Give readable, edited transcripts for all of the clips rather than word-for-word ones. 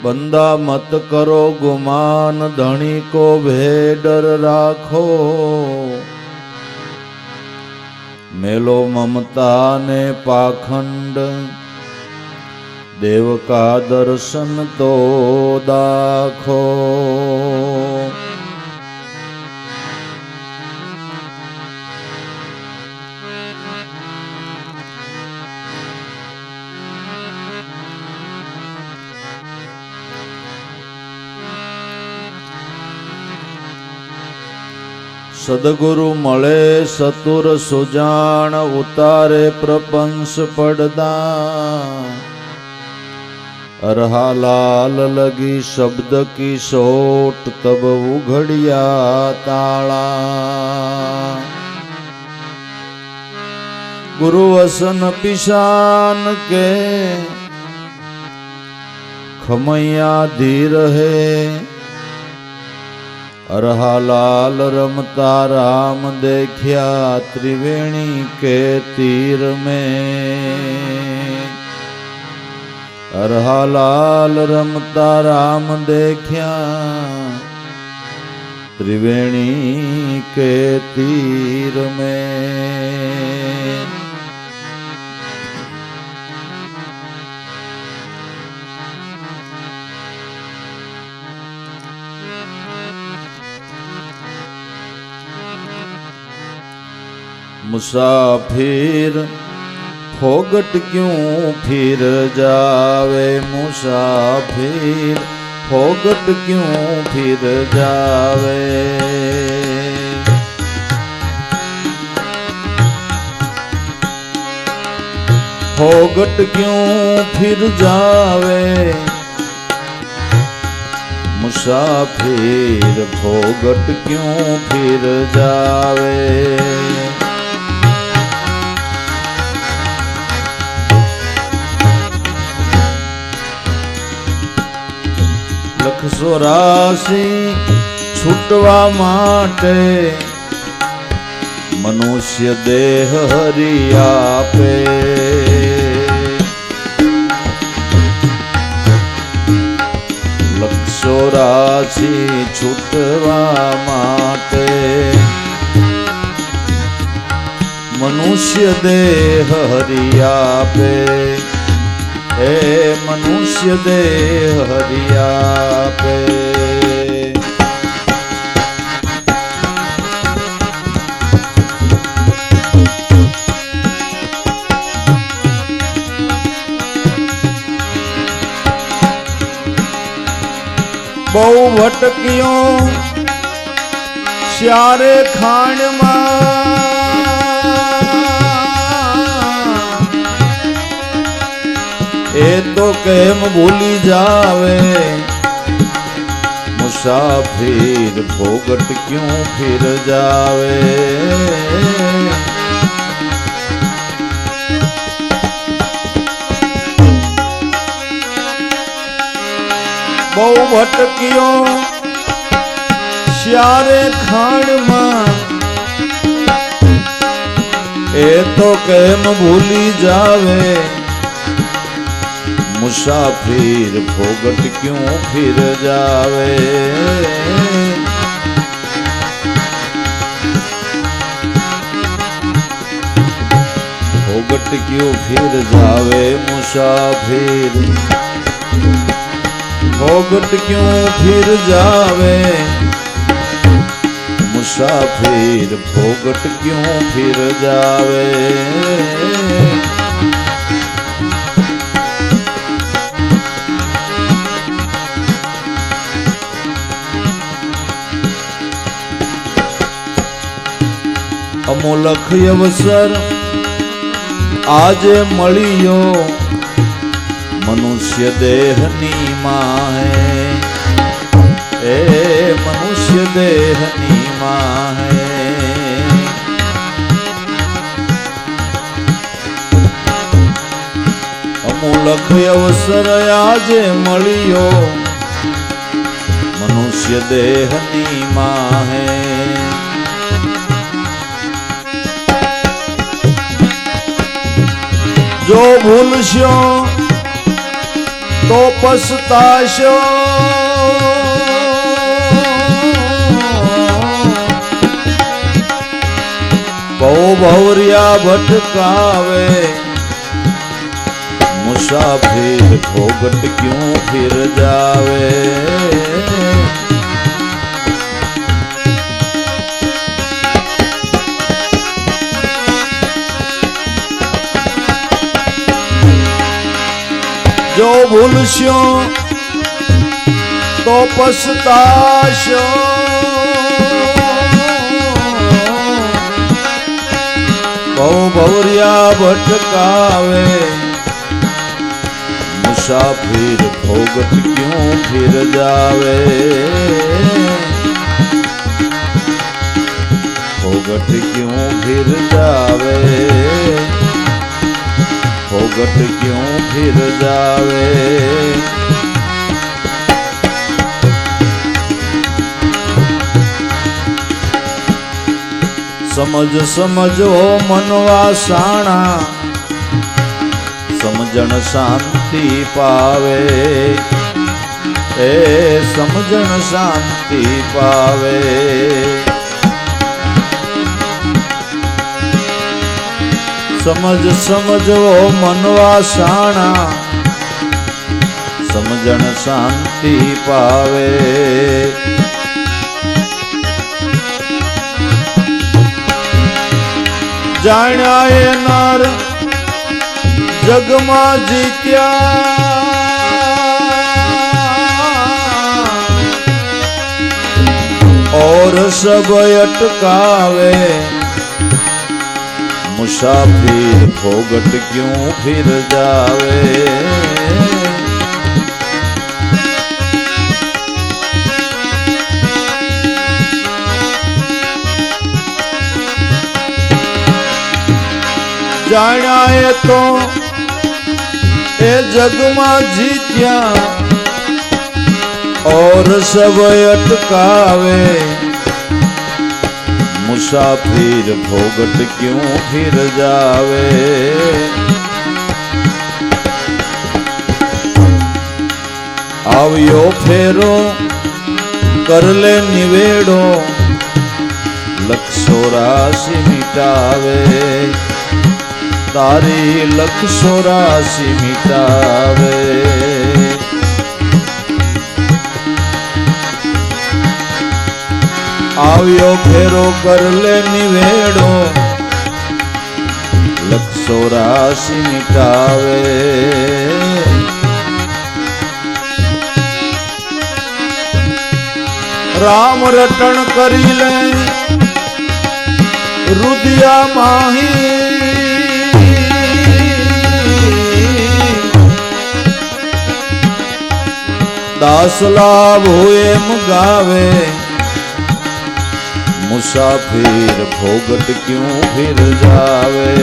बंदा मत करो गुमान, धनी को भेडर राखो। मेलो ममता ने पाखंड, देव का दर्शन तो दाखो। सदगुरु मळे सतुर सुजान, उतारे प्रपंस पड़दा। अरहा लाल लगी शब्द की सोट, तब उघड़िया ताला। गुरु वसन पिशान के, खमैया धीर है। अरहा लाल रमता राम, देखिया त्रिवेणी के तीर में। अरहा लाल रमता राम, देखिया त्रिवेणी के तीर में। मुसाफिर फोगट क्यों फिर जावे, मुसाफिर फोगट क्यों फिर जावे। फोगट क्यों फिर जावे, मुसाफिर फोगट क्यों फिर जावे। लख 84 छूटवा माटे, मनुष्य देह हरि आपे। लख 84 छूटवा माटे, मनुष्य देह हरि आपे। हे मनुष्य देह हरि आपे। बहु भटकियो श्यारे खाण मां, ए तो केम भूली जावे। मुसाफिर फोगट क्यों फिर जावे। बहु भटकियो श्यारे खाण मां, ए तो केम भूली जावे। मुसाफिर फोगट क्यों फिर जावे। फोगट क्यों फिर जावे मुसाफिर, फोगट क्यों फिर जावे। मुसाफिर फोगट क्यों फिर जावे। अमोलख अवसर आज मळियो, मनुष्य देहनी माहे। ए मनुष्य देहनी माहे। अमोलख अवसर आज मळियो, मनुष्य देहनी माहे। जो भूलशो तो पछताशो बहु भवरिया भटकावे मुसाफिर भोगट क्यों फिर जावे। जो भूलशो तो पछताशो बहु भवरिया भटकावे मुसाफिर भोगट क्यों फिर जावे। भोगट क्यों फिर जावे भोगट क्यों फिर जावे। समझ समझो मनवा साणा समझण शांति पावे। ए समझण शांति पावे। समझ समझो मनवा साणा समझण शांति पावे। जाण्या ए नर जगमा जीत्या और सब अटकावे मुसाफिर भोगट क्यों फिर जावे। जाण्या है तो ए जगमा जीत्या और सब अटकावे मुसाफिर भोगट क्यों फिर जावे। आवियो फेरो कर ले निवेड़ो लख 84 मिटावे। तारी लख 84 मिटावे। आवियो फेरो कर ले निवेड़ो लख 84 मिटावे। राम रटन करी ले रुदिया माही। दास लाभ हुए मुगावे मुसाफिर भोगट क्यों फिर जावे।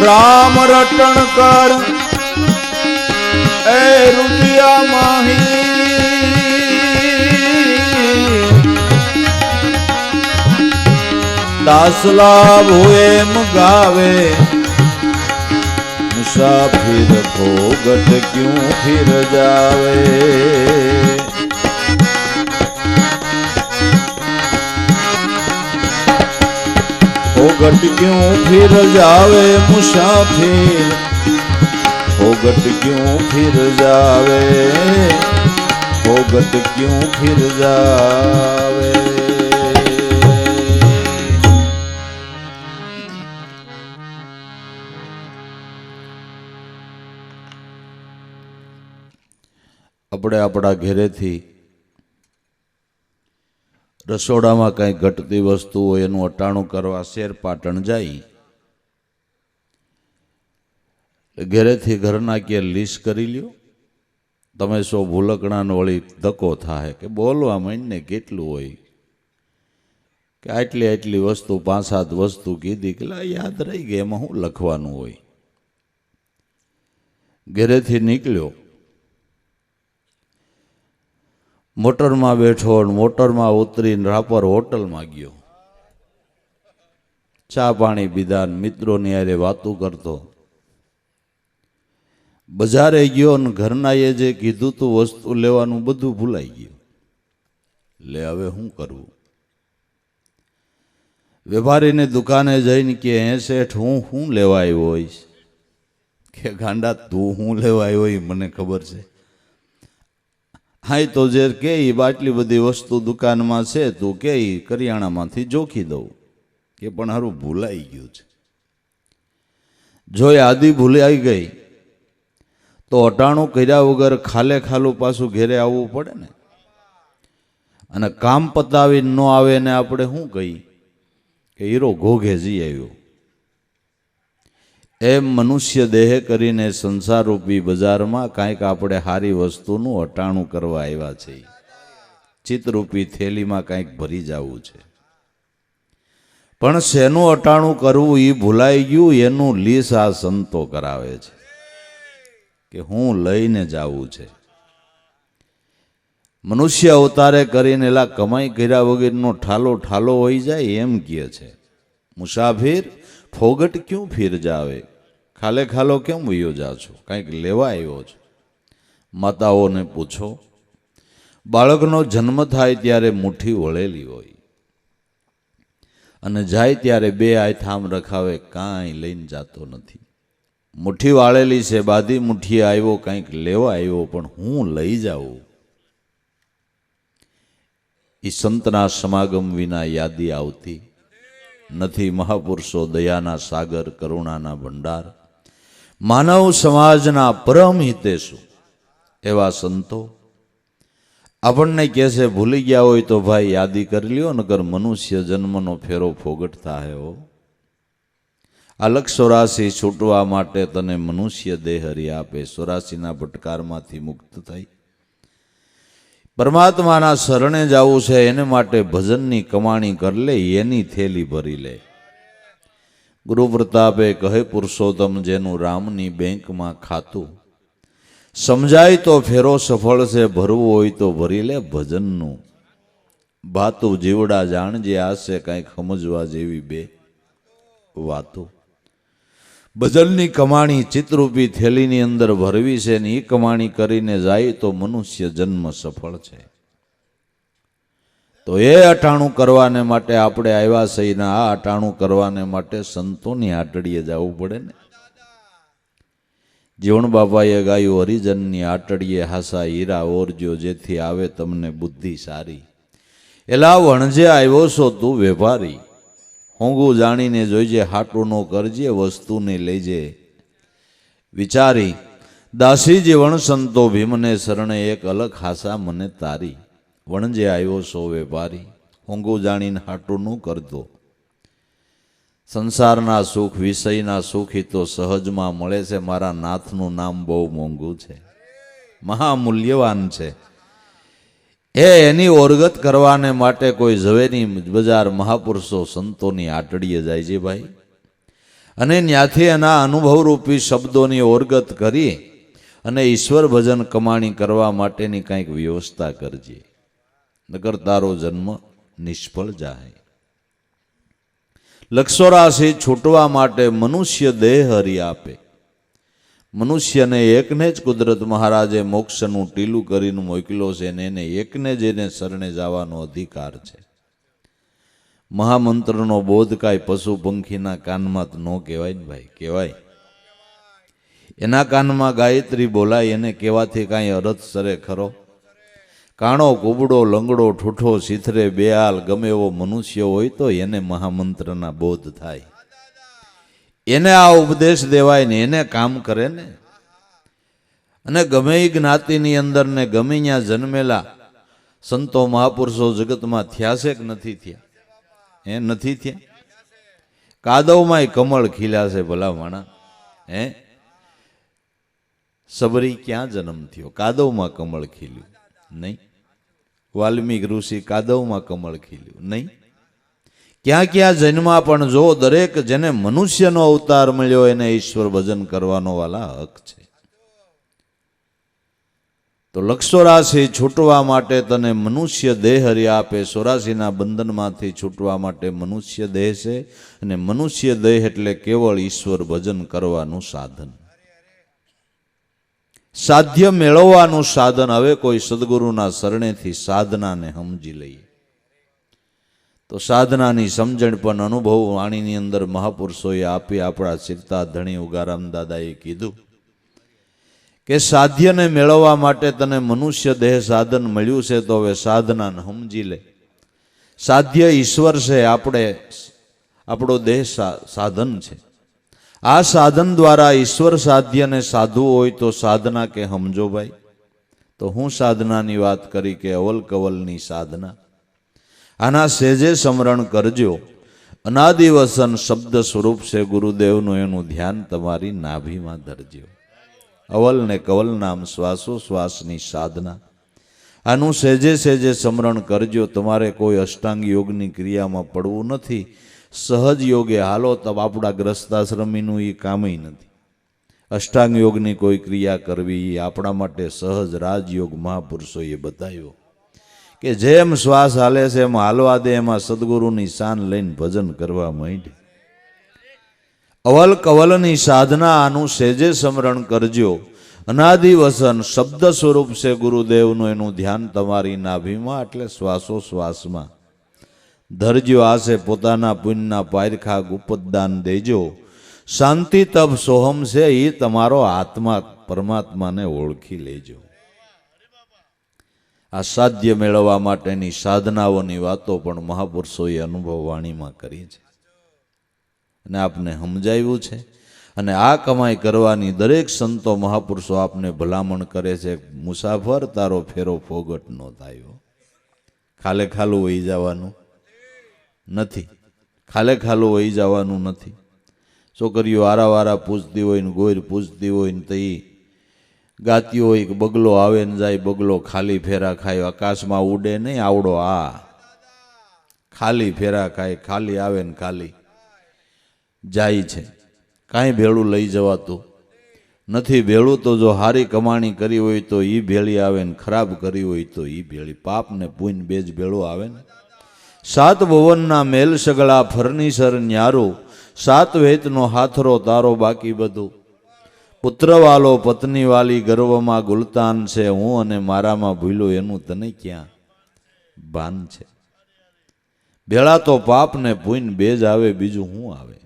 राम रटन कर ए रुदिया माही। दास लाभ हुए मुगावे मुसाफिर भोगट क्यों फिर जावे। भोगट क्यों फिर जावे मुसाफिर भोगट क्यों फिर जावे। भोगट क्यों फिर जावे। આપણે આપણા ઘેરેથી રસોડામાં કંઈ ઘટતી વસ્તુ હોય એનું અટાણું કરવા શેર પાટણ જાય ઘેરેથી ઘરના કે લીસ કરી લ્યો તમે સો ભૂલકણાનો વળી ધક્કો થાય કે બોલવા માંડીને કેટલું હોય કે આટલી આટલી વસ્તુ 5-7 વસ્તુ કીધી કે યાદ રહી ગઈ એમાં શું લખવાનું હોય। ઘેરેથી નીકળ્યો મોટરમાં બેઠો મોટરમાં ઉતરીને રાપર હોટલમાં ગયો। ચા પાણી પીધા, મિત્રોની હારે વાતો કરતો. બજારે ગયો ને ઘરના એ જે કીધું તું વસ્તુ લેવાનું બધું ભૂલાઈ ગયું. લે હવે શું કરવું? વેપારીની દુકાને જઈને કે હે શેઠ, હું શું લેવા આવ્યો હોઈશ? કે ગાંડા, તું શું લેવા આવ્યો એ મને ખબર છે. હા, તો જે કે આટલી બધી વસ્તુ દુકાનમાં છે, તું કે કરિયાણામાંથી જોખી દઉં. કે પણ હારું ભૂલાઈ ગયું છે. જો યાદી ભૂલાઈ ગઈ તો અટાણું કર્યા વગર ખાલે ખાલું પાછું ઘેરે આવવું પડે ને. અને કામ પતાવી ન આવે ને આપણે શું કહી કે હીરો ઘોઘે જી આવ્યો. એમ મનુષ્ય દેહ કરીને સંસારરૂપી બજારમાં કાંઈક આપણે સારી વસ્તુનું અટાણું કરવા આવ્યા છે. ચિત્તરૂપી થેલીમાં કાંઈક ભરી જવું છે. પણ શેનું અટાણું કરવું એ ભૂલાઈ ગયું. એનું લીસ આ સંતો કરાવે છે કે હું લઈને જાવું છે. મનુષ્ય અવતારે કરીને એલા કમાઈ કર્યા વગરનો ઠાલો ઠાલો હોઈ જાય એમ કહે છે. મુસાફિર ફોગટ ક્યું ફીર જાવે, ખાલે ખાલો કેમ વયો જા છો? કંઈક લેવા આવ્યો છો. માતાઓને પૂછો, બાળકનો જન્મ થાય ત્યારે મુઠ્ઠી વળેલી હોય અને જાય ત્યારે બે હાથ આમ રખાવે, કાંઈ લઈને જાતો નથી. મુઠ્ઠી વાળેલી છે, બાધી મુઠ્ઠી આવ્યો, કંઈક લેવા આવ્યો, પણ હું લઈ જાઉં. એ સંતના સમાગમ વિના યાદી આવતી નથી. મહાપુરુષો દયાના સાગર, કરુણાના ભંડાર, માનવ સમાજના પરમ હિતેશુ એવા સંતો આપણને કહે છે, ભૂલી ગયા હોય તો ભાઈ યાદી કરી લ્યો, નકર મનુષ્ય જન્મનો ફેરો ફોગટ થાય હો. આ લક્ષ 84 છૂટવા માટે તને મનુષ્ય દેહ હરી આપે. 84ના ભટકારમાંથી મુક્ત થઈ પરમાત્માના શરણે જવું છે. એને માટે ભજનની કમાણી કરી લે, એની થેલી ભરી લે. ગુરુ પ્રતાપે કહે, પુરુષોત્તમ જેનું રામની બેંકમાં ખાતું, સમજાય તો ફેરો સફળ છે, ભરવું હોય તો ભરી લે ભજનનું ભાતું. જીવડા જાણજે આ છે કંઈક સમજવા જેવી બે વાતો. ભજનની કમાણી ચિત્તરૂપી થેલીની અંદર ભરવી છે ને એ કમાણી કરીને જાય તો મનુષ્ય જન્મ સફળ છે. તો એ અટાણું કરવાને માટે આપણે આવ્યા છીએ ને આ અટાણું કરવાને માટે સંતોની આટડીએ જવું પડે ને. જીવણ બાપાએ ગાયું, હરિજનની આટડીએ હાસા હીરા ઓરજો, જેથી આવે તમને બુદ્ધિ સારી. એલા વણજે આવ્યો છો તું વેપારી, હોંગું જાણીને જોઈજે, હાટું નો કરજે, વસ્તુને લેજે વિચારી. દાસી જીવણ સંતો ભીમને શરણે, એક અલગ હાસા મને તારી. વણજે આવ્યો છો વેપારી, હોંગું જાણીને હાટું નું કરતો. સંસારના સુખ, વિષયના સુખ એ તો સહજમાં મળે છે. મારા નાથનું નામ બહુ મોંઘું છે, મહામૂલ્યવાન છે. એની ઓરગત કરવાને માટે કોઈ ઝવેરી બજાર મહાપુરુષો સંતોની આટડીએ જાય છે ભાઈ. અને ત્યાંથી એના અનુભવરૂપી શબ્દોની ઓરગત કરી અને ઈશ્વર ભજન કમાણી કરવા માટેની કંઈક વ્યવસ્થા કરજે, નકર તારો જન્મ નિષ્ફળ જાય. લક્ષ 84 છૂટવા માટે મનુષ્ય દેહ હરી આપે. મનુષ્યને એકને જ કુદરત મહારાજે મોક્ષનું ટીલું કરીને મોકલ્યો છે ને એને એકને જ એને શરણે જવાનો અધિકાર છે. મહામંત્રનો બોધ કાંઈ પશુ પંખીના કાનમાં તો ન કહેવાય ને ભાઈ, કહેવાય. એના કાનમાં ગાયત્રી બોલાય, એને કહેવાથી કાંઈ અરથ સરે ખરો? કાણો, કુબડો, લંગડો, ઠૂઠો, સિથરે, બેહાલ ગમે એવો મનુષ્ય હોય તો એને મહામંત્રના બોધ થાય. એને આ ઉપદેશ દેવાય ને એને કામ કરે ને. અને ગમે એ જ્ઞાતિની અંદર ને ગમે ત્યાં જન્મેલા સંતો મહાપુરુષો જગતમાં થયા છે કે નથી થયા? નથી થયા? કાદવમાંય કમળ ખીલ્યા છે ભલા માણા. સબરી ક્યાં જન્મ થયો? કાદવમાં કમળ ખીલ્યું નહીં. વાલ્મીક ઋષિ કાદવમાં કમળ ખીલ્યું નહીં. ક્યાં ક્યાં જન્મા પણ જો દરેક જેને મનુષ્યનો અવતાર મળ્યો એને ઈશ્વર ભજન કરવાનો વાલા હક છે. તો લક્ષ 84 છૂટવા માટે તને મનુષ્ય દેહ હરી આપે. 84ના બંધનમાંથી છૂટવા માટે મનુષ્ય દેહ છે, અને મનુષ્ય દેહ એટલે કેવળ ઈશ્વર ભજન કરવાનું સાધન, સાધ્ય મેળવવાનું સાધન. હવે કોઈ સદગુરુના શરણેથી સાધનાને સમજી લઈએ તો સાધનાની સમજણ પણ અનુભવ વાણીની અંદર મહાપુરુષોએ આપી. આપણા સિરતા ધણી ઉગારામ દાદાએ કીધું કે સાધ્યને મેળવવા માટે તને મનુષ્ય દેહ સાધન મળ્યું છે, તો હવે સાધનાને સમજી લે. સાધ્ય ઈશ્વર છે, આપણો દેહ સાધન છે. આ સાધન દ્વારા ઈશ્વર સાધ્યને સાધવું હોય તો સાધના કે સમજો ભાઈ. તો હું સાધનાની વાત કરી કે અવલ કવલની સાધના. આના સેજે સમરણ કરજો. અનાદિવસન શબ્દ સ્વરૂપ છે ગુરુદેવનું, એનું ધ્યાન તમારી નાભીમાં ધરજો. અવલ ને કવલ નામ શ્વાસોશ્વાસની સાધના. આનું સેજે સેજે સમરણ કરજો. તમારે કોઈ અષ્ટાંગ યોગની ક્રિયામાં પડવું નથી. સહજ યોગે હાલો. તબ આપણા ગ્રસ્તાશ્રમીનું એ કામય નથી. અષ્ટાંગ યોગની કોઈ ક્રિયા કરવી એ આપણા માટે સહજ રાજયોગ મહાપુરુષોએ બતાવ્યો કે જેમ શ્વાસ હાલે છે એમ હાલવા દે. એમાં સદગુરુની શાન લઈને ભજન કરવા માંડે. અવલ કવલની સાધના. આનું સેજે સ્મરણ કરજો. અનાદિવસન શબ્દ સ્વરૂપ છે ગુરુદેવનું, એનું ધ્યાન તમારી નાભીમાં એટલે શ્વાસોશ્વાસમાં ધરજો. આશે પોતાના પુણ્યના પારખા ગુપતદાન દેજો. શાંતિ તપ સોહમ છે એ તમારો આત્મા પરમાત્માને ઓળખી લેજો. આ સાધ્ય મેળવવા માટેની સાધનાઓની વાતો પણ મહાપુરુષોએ અનુભવ વાણીમાં કરી છે અને આપને સમજાવ્યું છે. અને આ કમાઈ કરવાની દરેક સંતો મહાપુરુષો આપને ભલામણ કરે છે. મુસાફર તારો ફેરો ફોગટ નો થાય. ખાલે ખાલું વહી જવાનું નથી, ખાલે ખાલું વહી જવાનું નથી. છોકરીઓ આરાવારા પૂછતી હોય ને ગોર પૂછતી હોય ને તો એ ગાતી હોય કે બગલો આવે ને જાય, બગલો ખાલી ફેરા ખાય, આકાશમાં ઉડે નહીં આવડો. આ ખાલી ફેરા ખાય, ખાલી આવે ને ખાલી જાય છે. કાંઈ ભેળું લઈ જવાતું નથી. ભેળું તો જો હારી કમાણી કરી હોય તો એ ભેળી આવે ને ખરાબ કરી હોય તો એ ભેળી. પાપ ને પુણ્ય બે જ ભેળું આવે ને. 7 ભુવનના મેલ સગળા ફર્નિચર ન્યારો, 7 વેતનો હાથરો તારો બાકી બધું. પુત્રવાલો પત્ની વાલી ગર્વમાં ગુલતાન છે. હું અને મારામાં ભૂલો એનું તને ક્યાં ભાન છે. ભેળા તો પાપ ને પુણ્ય બે જ આવે, બીજું શું આવે.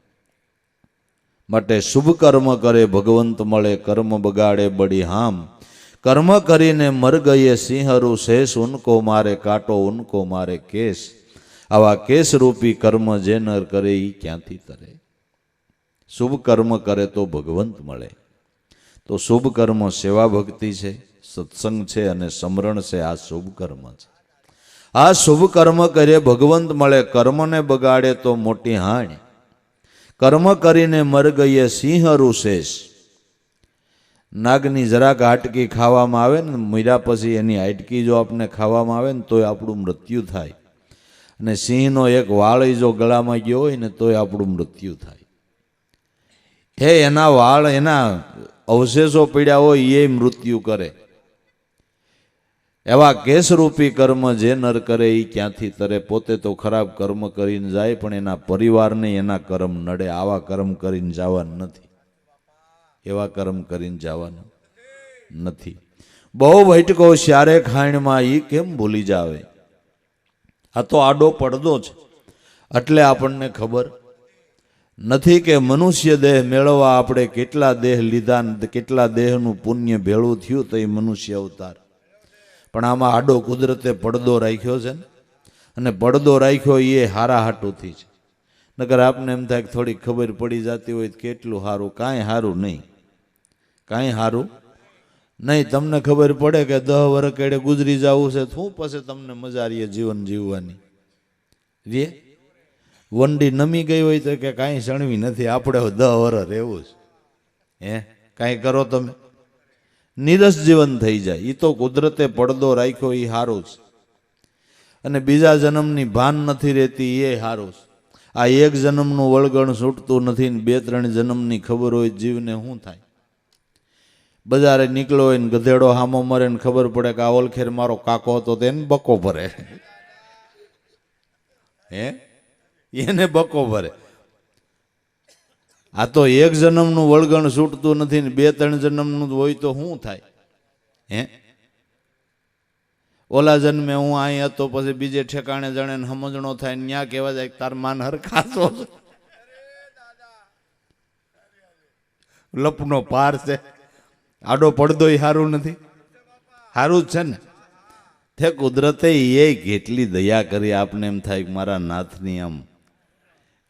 માટે શુભ કર્મ કરે ભગવંત મળે, કર્મ બગાડે બડી હામ. કર્મ કરીને મર ગયે સિંહરું શેષ, ઉનકો મારે કાંટો ઉનકો મારે કેસ. આવા કેસ રૂપી કર્મ જે નર કરે એ ક્યાંથી તરે. શુભ કર્મ કરે તો ભગવંત મળે. તો શુભ કર્મ સેવા ભક્તિ છે, સત્સંગ છે અને સમરણ છે. આ શુભ કર્મ છે. આ શુભ કર્મ કરે ભગવંત મળે, કર્મને બગાડે તો મોટી હાણ. કર્મ કરીને મર ગયે સિંહરું શેષ. નાગની જરાક હાટકી ખાવામાં આવે ને મર્યા પછી એની હાટકી જો આપણે ખાવામાં આવે ને તોય આપણું મૃત્યુ થાય. અને સિંહનો એક વાળ જો ગળામાં ગયો હોય ને તોય આપણું મૃત્યુ થાય. હે એના વાળ, એના અવશેષો પડ્યા હોય એ મૃત્યુ કરે. એવા કેસરૂપી કર્મ જે નર કરે એ ક્યાંથી તરે. પોતે તો ખરાબ કર્મ કરીને જાય પણ એના પરિવારને એના કર્મ નડે. આવા કર્મ કરીને જવાનું નથી, એવા કર્મ કરીને જવાનું નથી. બહુ ભટકો શ્યારે ખાઈણમાં એ કેમ ભૂલી જાવે. આ તો આડો પડદો છે. એટલે આપણને ખબર નથી કે મનુષ્ય દેહ મેળવવા આપણે કેટલા દેહ લીધા, કેટલા દેહનું પુણ્ય ભેળું થયું તો એ મનુષ્ય અવતાર. પણ આમાં આડો કુદરતે પડદો રાખ્યો છે ને. અને પડદો રાખ્યો એ હારા હાટુથી છે. નકર આપને એમ થાય કે થોડી ખબર પડી જતી હોય તો કેટલું સારું. કાંઈ સારું નહીં, કાંઈ સારું નહીં. તમને ખબર પડે કે 10 વર્ષ કેડે ગુજરી જવું છે, શું પછી તમને મજા રહીએ જીવન જીવવાની રે. વંડી નમી ગઈ હોય તો કે કાંઈ સણવી નથી, આપણે 10 વર્ષ રહેવું છે. કાંઈ કરો તમે, નિરસ જીવન થઈ જાય. એ તો કુદરતે પડદો રાખ્યો એ સારું છે. અને બીજા જન્મની ભાન નથી રહેતી એ સારું છે. આ એક જન્મનું વળગણ છૂટતું નથી ને 2-3 જન્મની ખબર હોય જીવને શું થાય. બજારે નીકળ્યો હોય ને ગધેડો હામો મરે ને ખબર પડે કે આ ઓલખેર મારો કાકો હતો તો એને બકો ભરે. હે એને બકો ભરે. આ તો એક જન્મનું વળગણ છૂટતું નથી ને 2-3 જન્મનું હોય તો શું થાય? હે ઓલા જન્મે હું અહીં હતો પછી બીજે ઠેકાણે જણે સમજણો થાય ને ન્યા કહેવા જાય તાર માન હરખાશો લપનો પાર છે. આડો પડદો સારું નથી, સારું જ છે ને. તે કુદરતે એ કેટલી દયા કરી, આપને એમ થાય કે મારા નાથની આમ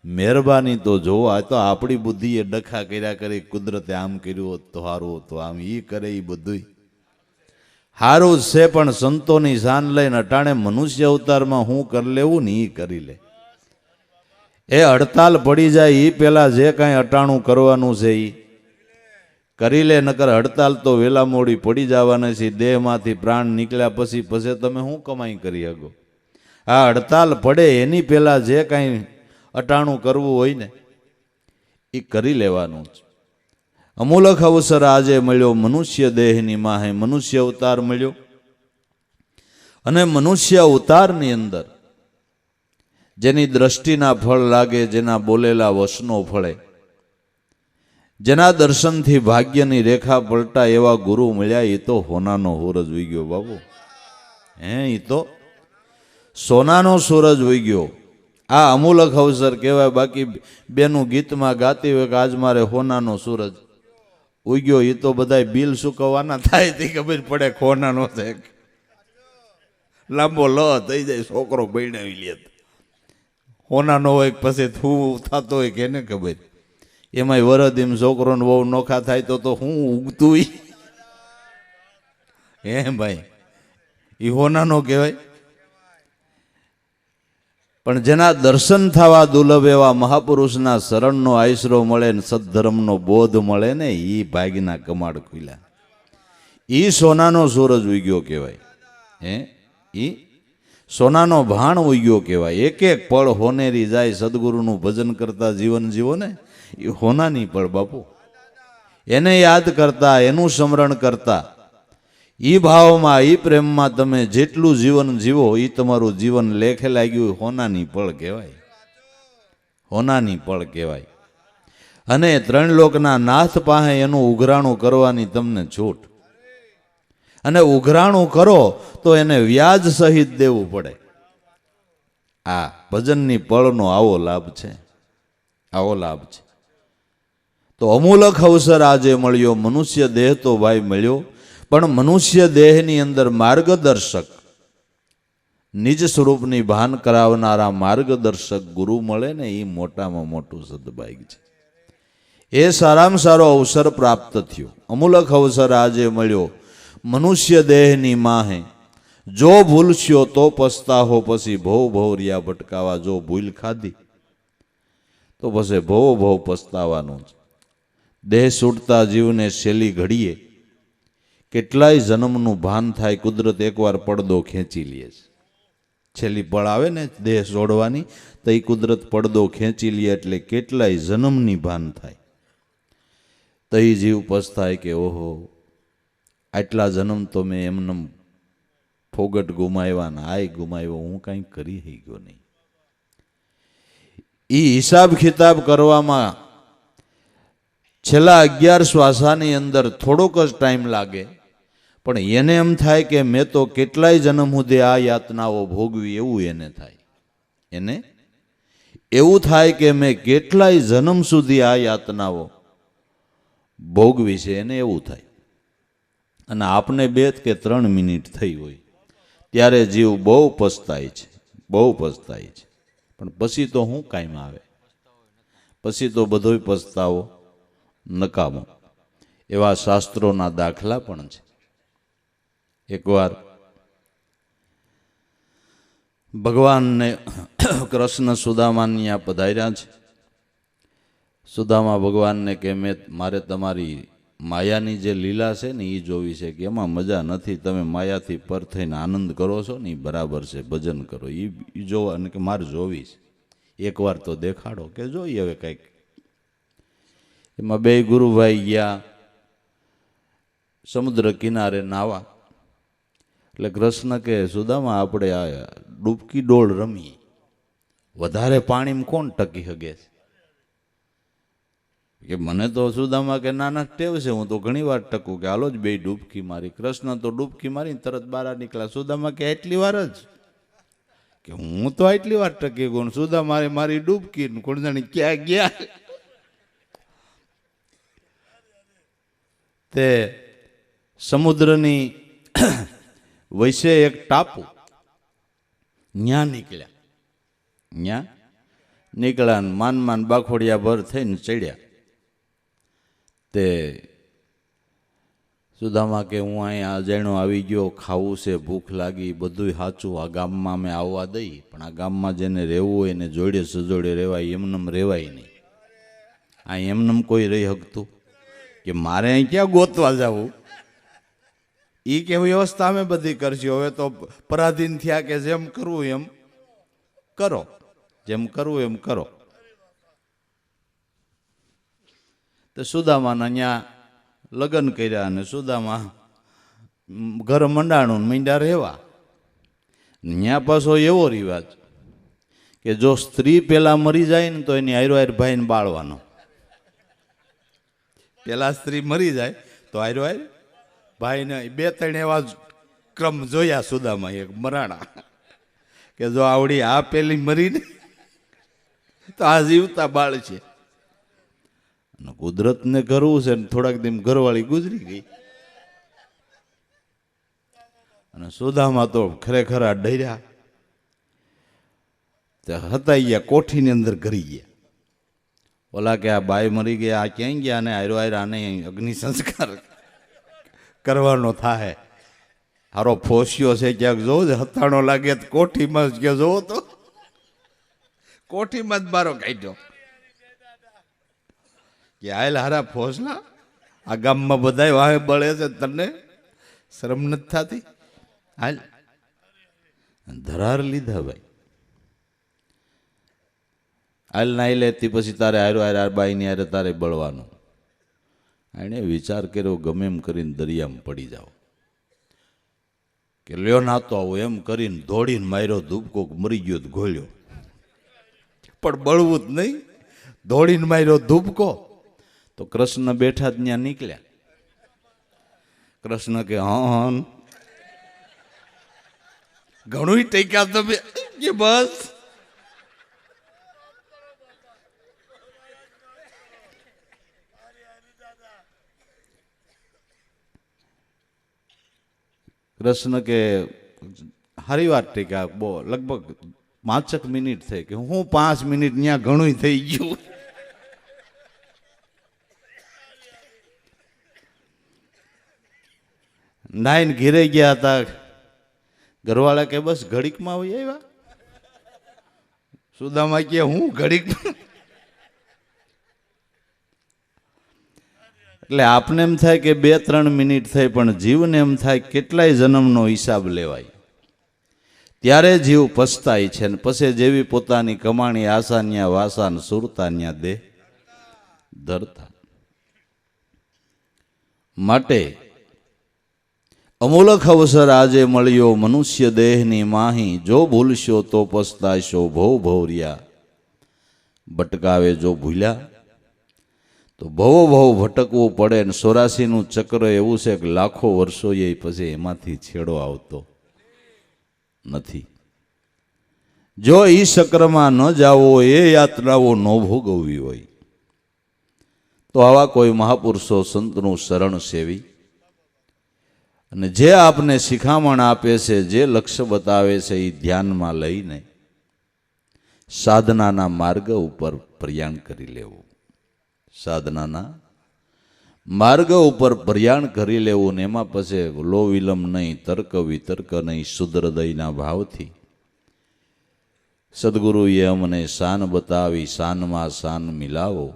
મહેરબાની તો જોવો. આ તો આપણી બુદ્ધિએ ડખા કર્યા કરી, કુદરતે આમ કર્યું હોત તો સારું હતું, આમ એ કરે એ બધું સારું છે. પણ સંતોની શાન લઈને અટાણે મનુષ્ય અવતારમાં હું કરી લેવું ને એ કરી લે. એ હડતાલ પડી જાય એ પેલા જે કાંઈ અટાણું કરવાનું છે એ કરી લે, નકર હડતાલ તો વેલા મોડી પડી જવાના છે. દેહમાંથી પ્રાણ નીકળ્યા પછી તમે શું કમાઈ કરી શકો? આ હડતાલ પડે એની પહેલાં જે કાંઈ અટાણું કરવું હોય ને એ કરી લેવાનું જ. અમૂલક અવસર આજે મળ્યો, મનુષ્ય દેહની માહે મનુષ્ય અવતાર મળ્યો. અને મનુષ્ય અવતારની અંદર જેની દ્રષ્ટિના ફળ લાગે, જેના બોલેલા વસનો ફળે, જેના દર્શનથી ભાગ્યની રેખા પલટા એવા ગુરુ મળ્યા. એ તો હોનાનો સૂરજ ઉઈ ગયો બાબુ. એ તો સોનાનો સૂરજ ઉઈ ગયો. આ અમૂલક અવસર કહેવાય. બાકી બેનું ગીતમાં ગાતી હોય કે આજ મારે હોનાનો સૂરજ ઉઈ ગયો, એ તો બધા બિલ ચૂકવવાના થાય તે ખબર પડે હોનાનો છે. લાંબો લ થઈ જાય, છોકરો બૈણાવી લે. હોનાનો હોય પછી શું થતો હોય કે એને ખબર. એમાંય વરદ એમ છોકરોને બહુ નોખા થાય તો હું ઉગતું હે ભાઈ, એ હોનાનો કહેવાય. પણ જેના દર્શન થવા દુર્લભ એવા મહાપુરુષના શરણનો આશરો મળે ને સદ્ધર્મનો બોધ મળે ને એ ભાગના કમાડ ખુલ્યા. એ સોનાનો સૂરજ ઉગ્યો કહેવાય. એ સોનાનો ભાણ ઉગ્યો કહેવાય. એક એક પળ હોનેરી જાય. સદગુરુનું ભજન કરતા જીવન જીવો ને એ હોનાની પળ બાપુ. એને યાદ કરતા, એનું સ્મરણ કરતા, એ ભાવમાં, એ પ્રેમમાં તમે જેટલું જીવન જીવો એ તમારું જીવન લેખે લાગ્યું. હોનાની પળ કહેવાય, હોનાની પળ કહેવાય. અને 3 લોકના નાથ પાસે એનું ઉઘરાણું કરવાની તમને છૂટ. અને ઉઘરાણું કરો તો એને વ્યાજ સહિત દેવું પડે. આ ભજનની પળનો આવો લાભ છે, આવો લાભ છે. તો અમૂલક અવસર આજે મળ્યો. મનુષ્ય દેહ તો ભાઈ મળ્યો, પણ મનુષ્ય દેહની અંદર માર્ગદર્શક, નિજ સ્વરૂપની ભાન કરાવનારા માર્ગદર્શક ગુરુ મળે ને એ મોટામાં મોટું સદભાગ્ય છે. એ સારામાં સારો અવસર પ્રાપ્ત થયો. અમૂલક અવસર આજે મળ્યો. મનુષ્ય દેહની માહે જો ભૂલશ્યો તો પસ્તાહો, પછી ભવ ભવરિયા ભટકાવા. જો ભૂલ ખાધી તો પછી ભવ ભવ પસ્તાવાનું જ. દેહ છૂટતા જીવને છેલ્લી ઘડીએ કેટલાય જન્મનું ભાન થાય. કુદરત એકવાર પડદો ખેંચી લે છે. છેલ્લી પળ આવે ને દેહ છોડવાની તો એ કુદરત પડદો ખેંચી લે એટલે કેટલાય જન્મની ભાન થાય. તો એ જીવ પછતાય કે ઓહો આટલા જન્મ તો મેં એમને ફોગટ ગુમાવ્યા ને આય ગુમાવ્યો, હું કાંઈ કરી ગયો નહીં. એ હિસાબ ખિતાબ કરવામાં છેલ્લા 11 શ્વાસાની અંદર થોડોક જ ટાઈમ લાગે, પણ એને એમ થાય કે મેં તો કેટલાય જન્મ સુધી આ યાતનાઓ ભોગવી. એવું એને થાય. એને એવું થાય કે મેં કેટલાય જન્મ સુધી આ યાતનાઓ ભોગવી છે. એને એવું થાય. અને આપને 2 કે 3 મિનિટ થઈ હોય ત્યારે જીવ બહુ પછતાય છે, બહુ પછતાય છે. પણ પછી તો શું કાયમ આવે? પછી તો બધોય પછતાવો નકામો. એવા શાસ્ત્રોના દાખલા પણ છે. એકવાર ભગવાનને કૃષ્ણ સુદામાની આ પધાર્યા છે. સુદામા ભગવાનને કે મારે તમારી માયાની જે લીલા છે ને એ જોવી છે. કે એમાં મજા નથી, તમે માયાથી પર થઈને આનંદ કરો છો ને એ બરાબર છે, ભજન કરો એ જોવા. અને કે મારે જોવી છે, એકવાર તો દેખાડો. કે જોઈએ હવે કંઈક. એમાં 2 ગુરુભાઈ ગયા. સમુદ્ર કિનારે નાવા. એટલે કૃષ્ણ કે સુદામા આપણે આ ડૂબકી ડોળ રમીએ, વધારે પાણીમાં કોણ ટકી શકે છે? કે મને તો સુદામા કે નાના ટેવ છે, હું તો ઘણી વાર ટકું, કે હાલો જ બે ડૂબકી મારી. કૃષ્ણ તો ડૂબકી મારીને તરત બહાર નીકળ્યા. સુદામા કે એટલી વાર જ? કે હું તો એટલી વાર ટકી ગયો. સુદામા મારી ડૂબકી કોણ જાણે ક્યાં ગયા. તે સમુદ્રની વૈસે એક ટાપુ, ન્યા નીકળ્યા. ન્યા નીકળ્યા ને માન બાખોડિયા ભર થઈને ચડ્યા. તે સુદામા કે હું અહીંયા અજાણ્યો આવી ગયો, ખાવું છે, ભૂખ લાગી, બધું સાચું. આ ગામમાં અમે આવવા દઈ, પણ આ ગામમાં જેને રહેવું હોય એને જોડે સજોડે રહેવાય, એમનેમ રહેવાય નહીં. આ એમનેમ કોઈ રહી શકતું? કે મારે અહીં ક્યાં ગોતવા જવું? એ કે વ્યવસ્થા અમે બધી કરશું, હવે તો પરાધીન થયા, કે જેમ કરવું એમ કરો, જેમ કરવું એમ કરો. તો સુદામાના ત્યાં લગ્ન કર્યા અને સુદામા ઘર મંડાણું મીંડા રહેવા. ત્યાં પાછો એવો રિવાજ કે જો સ્ત્રી પેલા મરી જાય ને તો એની હારો હાર ભાઈને બાળવાનો. પેલા સ્ત્રી મરી જાય તો હારો હાર ભાઈને. બે ત્રણ એવા ક્રમ જોયા સુદામા. એક મરાણા કે જો આવડી આ પેલી મરીને તો આ જીવતા બાળ છે. અને કુદરતને કરવું છે ને થોડાક દિન ઘરવાળી ગુજરી ગઈ. અને સુદામા તો ખરેખર આ ડર્યા. હતા ગયા કોઠીની અંદર ઘરી ગયા. ઓલા કે આ બાઈ મરી ગયા, આ ક્યાંય ગયા? અને હારો હાર આને અગ્નિ સંસ્કાર કરવાનો થાય. હારો ફોસ્યો છે ક્યાંક જોવો જ હતાણો લાગે તો કોઠીમાં જ કે જોવો તો કોઠીમાં જ બારો કાઢ્યો. કે હાલ હારા ફોસલા, આ ગામમાં બધા વાહે બળે છે, તને શરમ નથી થતી? હાલ ધરાર લીધા ભાઈ. હાલ નાઈ લેતી પછી તારે હારો હાર બાઈની હારે તારે બળવાનું. એણે વિચાર કર્યો ગમે એમ કરીને દરિયામાં પડી જાઓ. કે લ્યો નાતો આવું એમ કરીને દોડીને માર્યો ધૂપકો, મરી ગયો તો ઘોળ્યો. પણ બળવું જ નહીં, દોડીને માર્યો ધૂપકો. તો કૃષ્ણ બેઠા જ ત્યાં નીકળ્યા. કૃષ્ણ કે હા ઘણું ટેક્યા તમે, કે બસ કૃષ્ણ કે હારી વાત ટેક્યા. બહુ લગભગ 5 મિનિટ થઈ. કે હું 5 મિનિટ ત્યાં ઘણું થઈ ગયું. નાઈન ઘેરે ગયા હતા. ઘરવાળા કે બસ ઘડીકમાં આવી આવ્યા. સુદામા કે હું ઘડીકમાં? એટલે આપને એમ થાય કે 2-3 મિનિટ થઈ, પણ જીવને એમ થાય કેટલાય જન્મનો હિસાબ લેવાય. ત્યારે જીવ પછતાય છે. ને પછી જેવી પોતાની કમાણી આસાન્યા વાસાન સુરતાન્યા દેહ ધરતા. માટે અમૂલક અવસર આજે મળ્યો મનુષ્ય દેહની માહી. જો ભૂલશો તો પસ્તાશો ભવ ભવરિયા. ભટકાવે જો ભૂલ્યા તો ભવો ભવ ભટકવું પડે. ને 84નું ચક્ર એવું છે કે લાખો વર્ષો એ પછી એમાંથી છેડો આવતો નથી. જો એ ચક્રમાં ન જાવો, એ યાત્રાઓ ન ભોગવવી હોય તો આવા કોઈ મહાપુરુષો સંતનું શરણ સેવી અને જે આપને શિખામણ આપે છે, જે લક્ષ્ય બતાવે છે, એ ધ્યાનમાં લઈને સાધનાના માર્ગ ઉપર પ્રયાણ કરી લેવું. સાધનાના માર્ગ ઉપર પ્રયાણ કરી લેવું. ને એમાં પછી લો વિલંબ નહીં, તર્ક વિતર્ક નહીં, શુદ્ધ હૃદયના ભાવથી સદગુરુએ અમને શાન બતાવી, શાનમાં શાન મિલાવો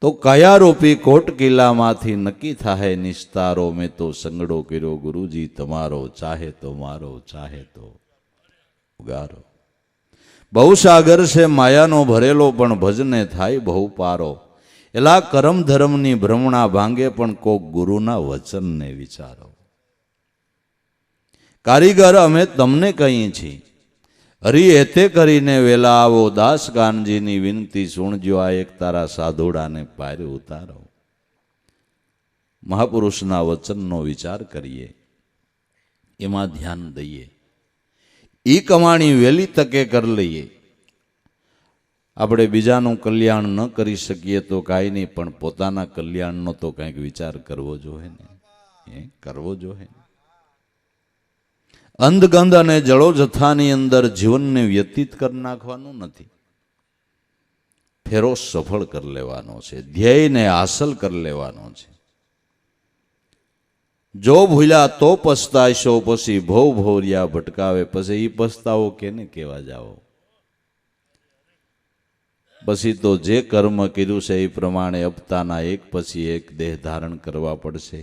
તો કયારૂપી કોટ કિલ્લામાંથી નક્કી થાય નિસ્તારો. મેં તો સંગડો કર્યો ગુરુજી તમારો, ચાહે તો મારો, ચાહે તો ઉગારો. બહુ સાગર છે માયાનો ભરેલો, પણ ભજને થાય બહુ પારો. એલા કરમ ધર્મની ભ્રમણા ભાંગે પણ કોક ગુરુના વચનને વિચારો. કારીગર અમે તમને કહીએ છીએ, હરી એતે કરીને વેલા આવો, દાસ કાનજીની વિનંતી સુણજો, આ એક તારા સાધુડાને પારે ઉતારો. મહાપુરુષના વચનનો વિચાર કરીએ, એમાં ધ્યાન દઈએ, ઈ કમાણી વહેલી તકે કરી લઈએ. આપણે બીજાનું કલ્યાણ ન કરી શકીએ તો કાંઈ નહીં, પણ પોતાના કલ્યાણનો તો કંઈક વિચાર કરવો જોઈએ ને, કરવો જોઈએ. અંધગંધ અને જળો જથ્થાની અંદર જીવનને વ્યતીત કરી નાખવાનું નથી. ફેરો સફળ કરી લેવાનો છે, ધ્યેયને હાંસલ કરી લેવાનો છે. જો ભૂલ્યા તો પસ્તાશો, પછી ભવ ભવરિયા ભટકાવે, પછી એ પસ્તાવો કેને કેવા જાઓ. પછી તો જે કર્મ કર્યું છે એ પ્રમાણે અપતાના એક પછી એક દેહ ધારણ કરવા પડશે.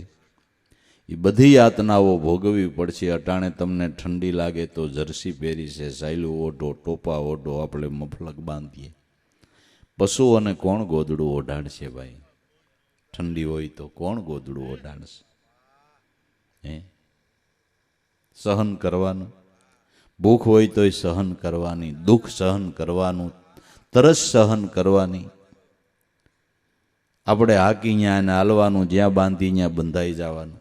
એ બધી યાતનાઓ ભોગવવી પડશે. અટાણે તમને ઠંડી લાગે તો જર્સી પહેરી છે, સાયલું ઓઢો, ટોપા ઓઢો, આપણે મફલક બાંધીએ. પશુઓને કોણ ગોદડું ઓઢાડશે ભાઈ? ઠંડી હોય તો કોણ ગોદડું ઓઢાડશે? સહન કરવાનું. ભૂખ હોય તોય સહન કરવાની, દુઃખ સહન કરવાનું, તરસ સહન કરવાની. આપણે હાકી ત્યાં એને હાલવાનું, જ્યાં બાંધી ત્યાં બંધાઈ જવાનું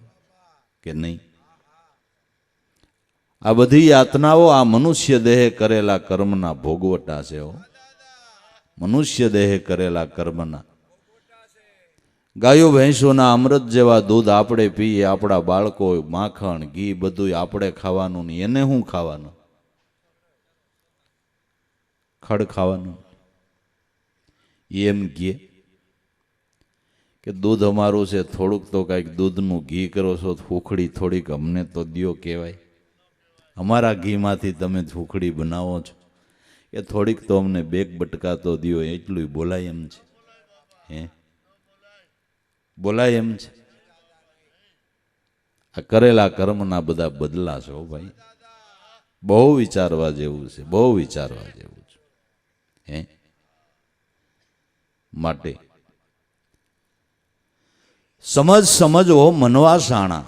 કે નહીં? આ બધી યાતનાઓ આ મનુષ્ય દેહે કરેલા કર્મના ભોગવટા છે. મનુષ્ય દેહે કરેલા કર્મના. ગાયો ભેંસોના અમૃત જેવા દૂધ આપણે પીએ, આપણા બાળકો માખણ ઘી બધું આપણે ખાવાનું નહીં. એને શું ખાવાનું? ખડ ખાવાનું. એમ કહે કે દૂધ અમારું છે, થોડુંક તો કાંઈક દૂધનું ઘી કરો છો, ફૂખડી થોડીક અમને તો દ્યો કહેવાય. અમારા ઘીમાંથી તમે ફૂખડી બનાવો છો એ થોડીક તો અમને બેગ બટકા તો દ્યો, એટલું બોલાય એમ છે? બોલાય એમ છે? આ કરેલા કર્મના બધા બદલા છો ભાઈ. બહુ વિચારવા જેવું છે, બહુ વિચારવા જેવું છે. માટે સમજવો મનવા શાણા.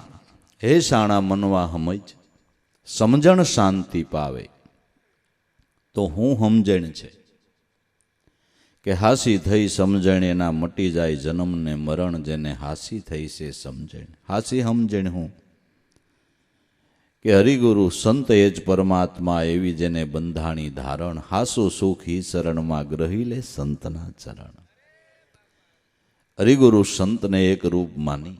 હે શાણા મનવા સમજ, સમજણ શાંતિ પાવે. તો હું સમજણ છે કે હાસી થઈ સમજણ, એના મટી જાય જન્મ ને મરણ. જેને હાસી થઈ છે સમજણ. હાસી સમજણ હું કે હરિગુરુ સંત એ જ પરમાત્મા, એવી જેને બંધાણી ધારણ. હાસુ સુખ ઈ શરણમાં ગ્રહી લે સંતના ચરણ. હરિગુરુ સંતને એક રૂપ માની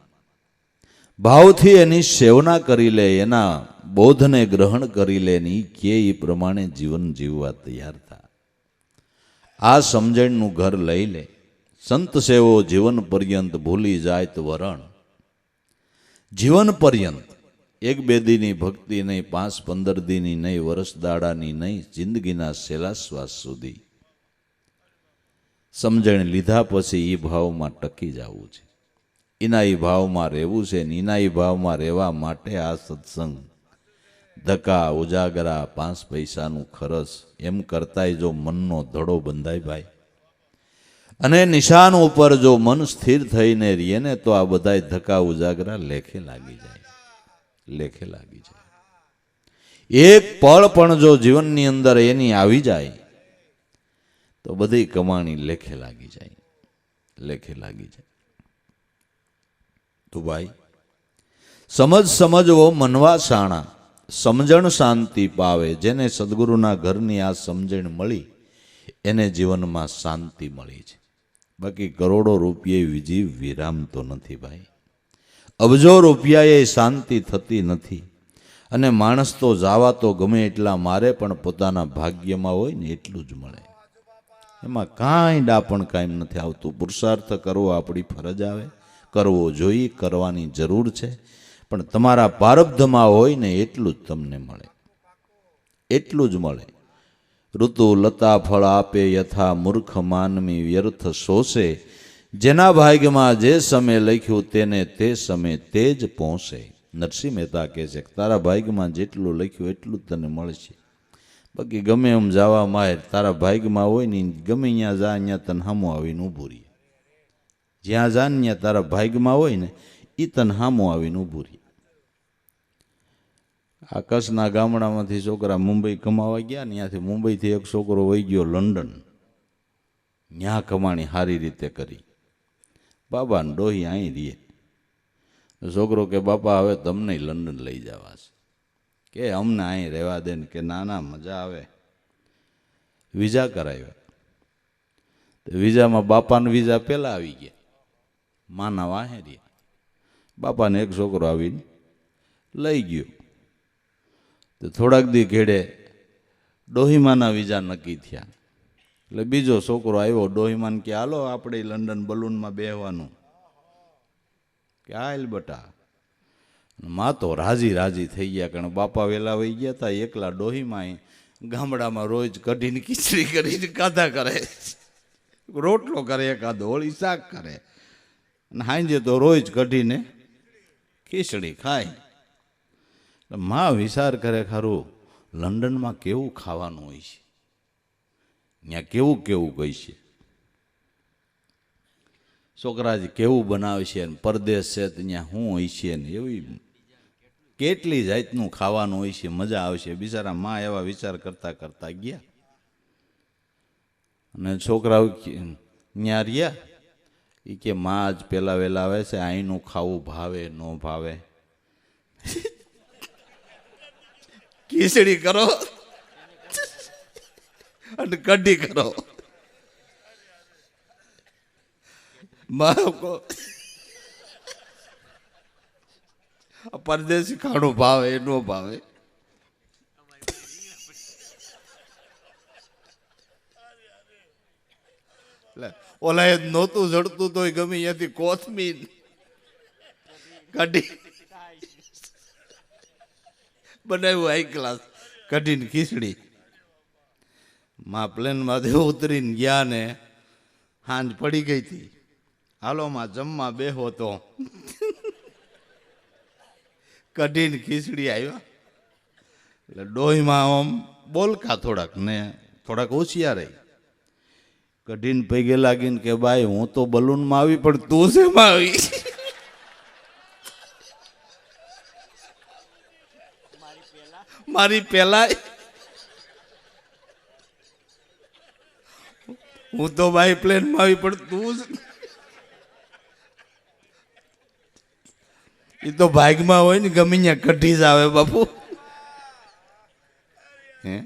ભાવથી એની સેવના કરી લે, એના બોધને ગ્રહણ કરી લે, ને કે એ પ્રમાણે જીવન જીવવા તૈયાર થાય. આ સમજણનું ઘર લઈ લે. સંત સેવો જીવન પર્યંત, ભૂલી જાય તો વરણ. જીવન પર્યંત. એક બે દીની ભક્તિ નહીં, 5-15 દીની નહીં, વર્ષ દાડાની નહીં, જિંદગીના છેલ્લા શ્વાસ સુધી સમજણ લીધા પછી એ ભાવમાં ટકી જવું છે. એના એ ભાવમાં રહેવું છે. ને એના એ ભાવમાં રહેવા માટે આ સત્સંગ, ધક્કા, ઉજાગરા, 5 પૈસાનું ખરચ, એમ કરતાંય જો મનનો ધડો બંધાય ભાઈ, અને નિશાન ઉપર જો મન સ્થિર થઈને રહીએ ને, તો આ બધાય ધક્કા ઉજાગરા લેખે લાગી જાય, લેખે લાગી જાય. એક પળ પણ જો જીવનની અંદર એની આવી જાય તો બધી કમાણી લેખે લાગી જાય, લેખે લાગી જાય. તો ભાઈ સમજવો મનવા શાણા, સમજણ શાંતિ પાવે. જેને સદગુરુના ઘરની આ સમજણ મળી એને જીવનમાં શાંતિ મળી છે. બાકી કરોડો રૂપિયે વિજી વિરામ તો નથી ભાઈ. અબજો રૂપિયાએ શાંતિ થતી નથી. અને માણસ તો જાવા તો ગમે એટલા મારે, પણ પોતાના ભાગ્યમાં હોય ને એટલું જ મળે. એમાં કાંઈ ડાપણ કાંઈ નથી આવતું. પુરુષાર્થ કરવો આપણી ફરજ આવે, કરવો જોઈએ, કરવાની જરૂર છે. પણ તમારા પ્રારબ્ધમાં હોય ને એટલું જ તમને મળે, એટલું જ મળે. ઋતુ લતા ફળ આપે યથા, મૂર્ખ માનવી વ્યર્થ શોષે. જેના ભાગ્યમાં જે સમય લખ્યું તેને તે સમય તે જ પહોંચે. નરસિંહ મહેતા કહે છે કે તારા ભાગ્યમાં જેટલું લખ્યું એટલું જ તને મળશે. બાકી ગમે એમ જવા માહેર, તારા ભાગ્યમાં હોય ને ગમે અહીંયા જા, અહીંયા તને સામું આવીને ઊભું રહીએ. જ્યાં જાન ત્યાં તારા ભાગમાં હોય ને એ તને હામું આવીને ઊભું રહે. આ કચ્છના ગામડામાંથી છોકરા મુંબઈ કમાવા ગયા ને ત્યાંથી મુંબઈથી એક છોકરો વહી ગયો લંડન. ત્યાં કમાણી સારી રીતે કરી. બાબાને ડોહી અહીં રહીએ. છોકરો કે બાપા હવે તમને લંડન લઈ જવા છે કે અમને અહીં રહેવા દે ને કે નાના મજા આવે. વિઝા કરાવ્યા. વિઝામાં બાપાના વિઝા પહેલાં આવી ગયા, માના વાહે રહ્યા. બાપાને એક છોકરો આવીને લઈ ગયો. તો થોડાક દી ઘેડે ડોહીમાના વિઝા નક્કી થયા. એટલે બીજો છોકરો આવ્યો. ડોહીમાન કે હાલો આપણે લંડન બલૂનમાં બેહવાનું. કે હાલ બટા. માં તો રાજી રાજી થઈ ગયા, કારણ બાપા વહેલા વહી ગયા હતા. એકલા ડોહીમાં ગામડામાં રોજ કઢીને ખીચડી કરીને કાધા કરે, રોટલો કરે, એકાદો હોળી શાક કરે, અને હાંજે તો રોજ કઢીને ખીચડી ખાય. માં વિચાર કરે ખરું લંડનમાં કેવું ખાવાનું હોય છે, ત્યાં કેવું કેવું કહી છે, છોકરાજી કેવું બનાવે છે, પરદેશ છે તો ત્યાં શું હોય છે ને એવી કેટલી જાતનું ખાવાનું હોય છે, મજા આવશે. બિચારા માં એવા વિચાર કરતા કરતા ગયા. અને છોકરાઓ ત્યાં રહ્યા. એ કે માં આજ પેલા વહેલા આવે છે, અહીંનું ખાવું ભાવે ન ભાવે. ખીચડી કરો અને કઢી કરો. પરદેશી ખાણું ભાવે એ ન ભાવે. ઓલા એ નહોતું જડતું તોય ગમે ત્યાંથી કોથમીર કઢી બનાવ્યું હાઈ ક્લાસ કઢીને ખીચડી. માં પ્લેનમાંથી ઉતરીને ગયા ને હાંજ પડી ગઈ હતી. હાલો માં જમવા બેહો તો કઢીને ખીચડી આવ્યા. એટલે ડોહીમાં આમ બોલકા થોડાક ને થોડાક હોશિયાર રહી. કઢીને પૈગે લાગીને કે બાઈ હું તો બલૂનમાં આવી પણ તું શેમાં આવી? મારી પેલા હું તો બાઈ પ્લેનમાં આવી પણ તું એ તો ભાગમાં હોય ને ગમે ત્યાં કઢી જ આવે બાપુ. હે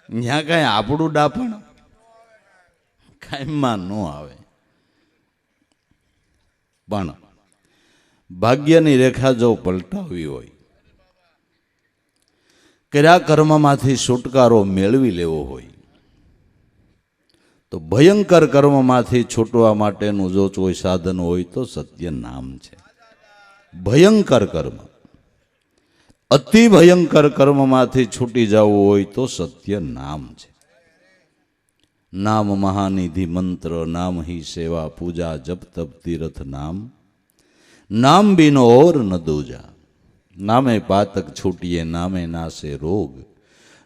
ત્યાં કઈ આપણું ડાપણ કાંઈમાં ન આવે. પણ ભાગ્યની રેખા જો પલટાવવી હોય, કર્યા કર્મમાંથી છુટકારો મેળવી લેવો હોય, તો ભયંકર કર્મમાંથી છૂટવા માટેનું જો કોઈ સાધન હોય તો સત્ય નામ છે. ભયંકર કર્મ, અતિ ભયંકર કર્મમાંથી છૂટી જવું હોય તો સત્ય નામ છે. નામ મહાનિધિ મંત્ર, નામ હી સેવા પૂજા, જપ તપ તીર્થ નામ, નામ બીનો ઓર ન દૂજા. નામે પાતક છૂટીએ, નામે નાશે રોગ,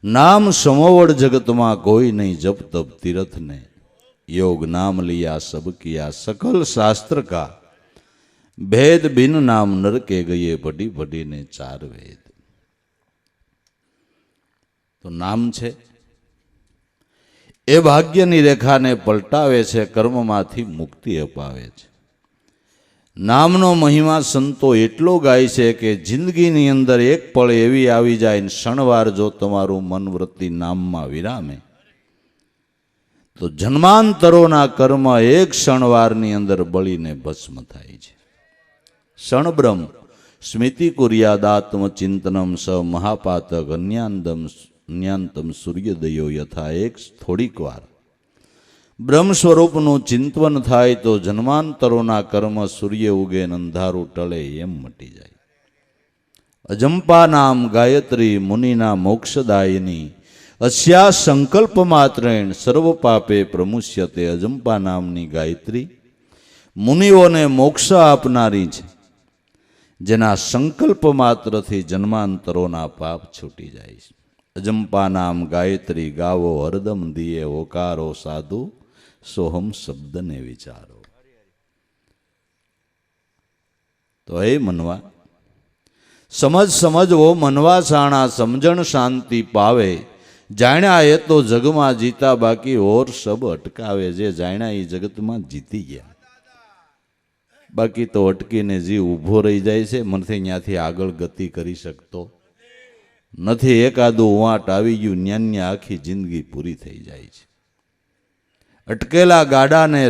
નામ સમોવડ જગતમાં કોઈ નહીં, જપ તપ તીર્થ ને योग. नाम लिया सब किया सकल शास्त्र का भेद, बिन नाम नर के गए बड़ी बड़ी ने चार वेद. તો નામ છે એ ભાગ્યની રેખાને પલટાવે છે, કર્મમાંથી મુક્તિ અપાવે છે. નામનો મહિમા સંતો એટલો ગાય છે કે જિંદગીની અંદર એક પળ એવી આવી જાય ને ક્ષણવાર જો તમારું મન વૃત્તિ નામમાં વિરામે તો જન્માંતરોના કર્મ એક ક્ષણવારની અંદર બળીને ભસ્મ થાય છે. ક્ષણબ્રહ્મ સ્મૃતિ કુર્યાદાત્મ ચિંતનમ સ મહાપાતક અન્યાંતમ સૂર્યોદયો યથા. એક થોડીક વાર બ્રહ્મ સ્વરૂપનું ચિંતન થાય તો જન્માંતરોના કર્મ સૂર્ય ઉગે અંધારું ટળે એમ મટી જાય. અજંપા નામ ગાયત્રી મુનિના મોક્ષદાયિની, અસ્યા સંકલ્પ માત્રેણ સર્વ પાપે પ્રમુષ્યતે. અજંપા નામની ગાયત્રી મુનિઓને મોક્ષ આપનારી છે, જેના સંકલ્પ માત્રથી જન્માંતરોના પાપ છૂટી જાય છે. અજંપા નામ ગાયત્રી ગાવો હરદમ દિયે ઓકારો સાધુ સોહમ શબ્દને વિચારો. તો એ મનવા સમજ સમજવો મનવા સાણા સમજણ શાંતિ પાવે. જાણ્યા એ તો જગમાં જીતા બાકી ઓર સબ અટકાવે. જે જાણ્યા એ જગતમાં જીતી ગયા, બાકી તો અટકીને જીવ ઊભો રહી જાય છે. મનથી ત્યાંથી આગળ ગતિ કરી શકતો નથી. એકાદું વાંટ આવી ગયું ન્યાન્ય આખી જિંદગી પૂરી થઈ જાય છે. અટકેલા ગાડાને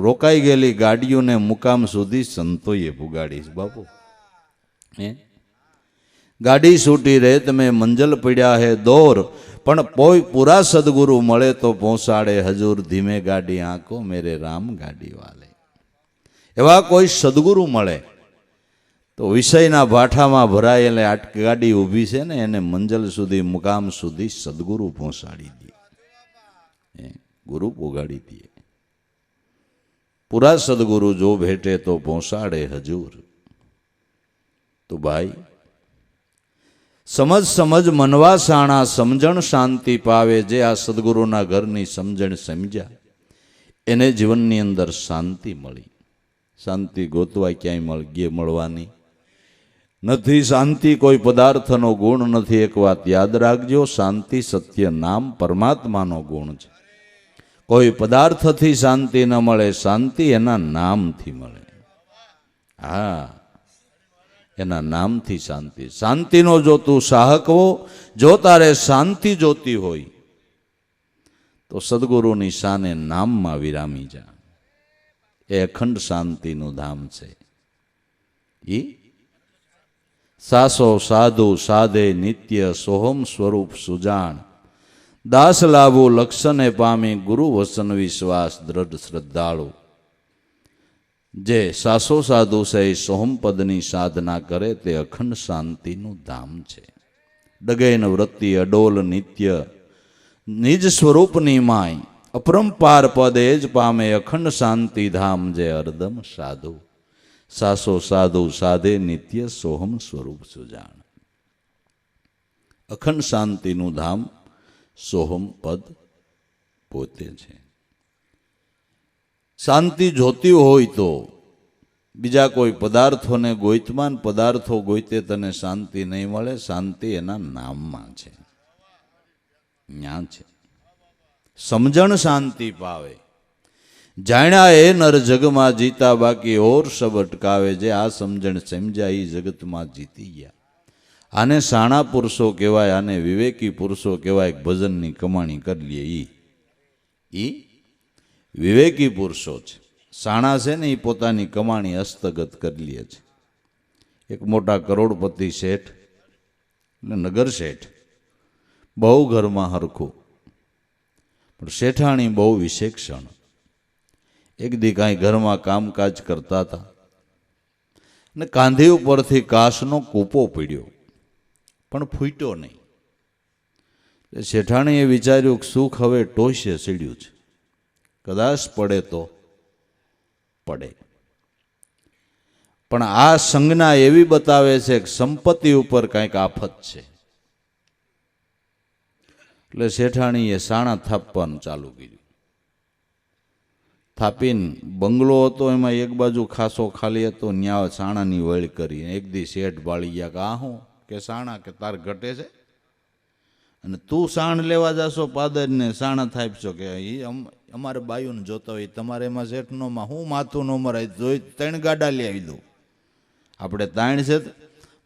રોકાઈ ગયેલી ગાડીઓને મુકામ સુધી સંતોએ પુગાડી છે. બાપુ ગાડી છૂટી રે તમે મંજલ પડ્યા હે દોર, પણ કોઈ પૂરા સદગુરુ મળે તો પહોંચાડે હજૂર. ધીમે ગાડી આંકો મેરે રામ ગાડી વાલે. એવા કોઈ સદગુરુ મળે તો વિષયના ભાઠામાં ભરાયેલી આટકી ગાડી ઊભી છે ને એને મંજલ સુધી મુકામ સુધી સદગુરુ પહોંચાડી દે, ગુરુ પોગાડી દે. પૂરા સદગુરુ જો ભેટે તો પહોંચાડે હજૂર. તો ભાઈ સમજ સમજ મનવા સાણા સમજણ શાંતિ પાવે. જે આ સદગુરુના ઘરની સમજણ સમજ્યા એને જીવનની અંદર શાંતિ મળી. શાંતિ ગોતવા ક્યાંય મળવાની નથી. શાંતિ કોઈ પદાર્થનો ગુણ નથી. એક વાત યાદ રાખજો, શાંતિ સત્ય નામ પરમાત્માનો ગુણ છે. કોઈ પદાર્થથી શાંતિ ન મળે, શાંતિ એના નામથી મળે. હા, એના નામથી શાંતિ. શાંતિનો જો તું સાહકવો, જો તારે શાંતિ જોતી હોય તો સદગુરુની શાને નામમાં વિરામી જા. એ અખંડ શાંતિનું ધામ છે. એ સાસો સાધુ સાધે નિત્ય સોહમ સ્વરૂપ સુજાણ. દાસ લાભુ લક્ષને પામી ગુરુ વસન વિશ્વાસ દ્રઢ શ્રદ્ધાળુ. જે સાસો સાધુ છે એ સોહમપદની સાધના કરે તે અખંડ શાંતિનું ધામ છે. ડગેન વૃત્તિ અડોલ નિત્ય નિજ સ્વરૂપની માય. અપરંપાર પદ એ જ પામે અખંડ શાંતિ ધામ. જે અર્દમ સાધુ સાસો સાધુ સાધે નિત્ય સોહમ સ્વરૂપ સુજાણ. અખંડ શાંતિનું ધામ સોહમ પદ પોતે છે. શાંતિ જોતી હોય તો બીજા કોઈ પદાર્થોને ગોઈતમાન પદાર્થો ગોઈતે તને શાંતિ નહીં મળે. શાંતિ એના નામમાં છે, ન્યા છે. સમજણ શાંતિ પાવે. જાણ્યા એ નર જગમાં જીતા બાકી ઓર સબ અટકાવે. જે આ સમજણ સમજ્યા એ જગતમાં જીતી ગયા. આને શાણા પુરુષો કહેવાય, આને વિવેકી પુરુષો કહેવાય. ભજનની કમાણી કરી લે એ વિવેકી પુરુષો છે. શાણા છે ને એ પોતાની કમાણી હસ્તગત કરી લે છે. એક મોટા કરોડપતિ શેઠ એટલે નગર શેઠ, બહુ ઘરમાં હરખું, પણ શેઠાણી બહુ વિશેષણ. એક દી કાંઈ ઘરમાં કામકાજ કરતા હતા ને કાંધી ઉપરથી કાચનો કૂપો પીડ્યો, પણ ફૂટ્યો નહીં. શેઠાણીએ વિચાર્યું કે સુખ હવે ટોશે સીડ્યું છે, કદાચ પડે તો પડે. પણ આ સંજ્ઞા એવી બતાવે છે કે સંપત્તિ ઉપર કંઈક આફત છે. એટલે શેઠાણીએ સાણા થાપવાનું ચાલુ કર્યું. થાપીને બંગલો હતો, એમાં એક બાજુ ખાસો ખાલી હતો, ન્યા સાણાની વળ કરી. એક દી શેઠ બાળી ગયા કે આ હું કે સાણા કે તાર ઘટે છે અને તું સાણ લેવા જાશો પાદરને સાણા થાપશો કે એ અમારે બાયુને જોતા હોય, તમારે એમાં શેઠનોમાં હું માથું ન મરાય. જોઈ 3 ગાડા લઈ આવી દઉં. આપણે તાણ છે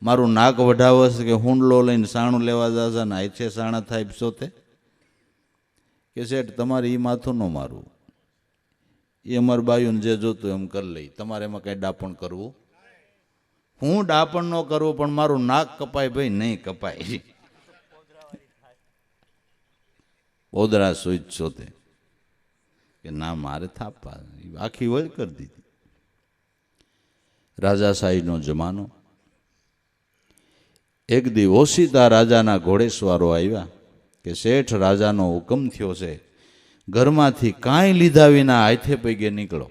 મારું નાક વઢાવશે કે હુંડલો લઈને સાણું લેવા જશે ને આઈથે સાણા થાપશો તે કે શેઠ તમારે એ માથું ન મારવું, એ અમારે બાયુને જે જોતું એમ કરી લઈ, તમારે એમાં કંઈ ડાપણ કરવું. હું ડાપણ ન કરવું પણ મારું નાક કપાય ભાઈ નહીં કપાય. ઓદરા સોચ તે કે ના મારે થાપવા. આખી વળ કરી દીધી. રાજાશાહીનો જમાનો. એક દી ઓશિતા રાજાના ઘોડેસવારો આવ્યા કે શેઠ રાજાનો હુકમ થયો છે, ઘરમાંથી કાંઈ લીધા વિના હાથે પગે નીકળો.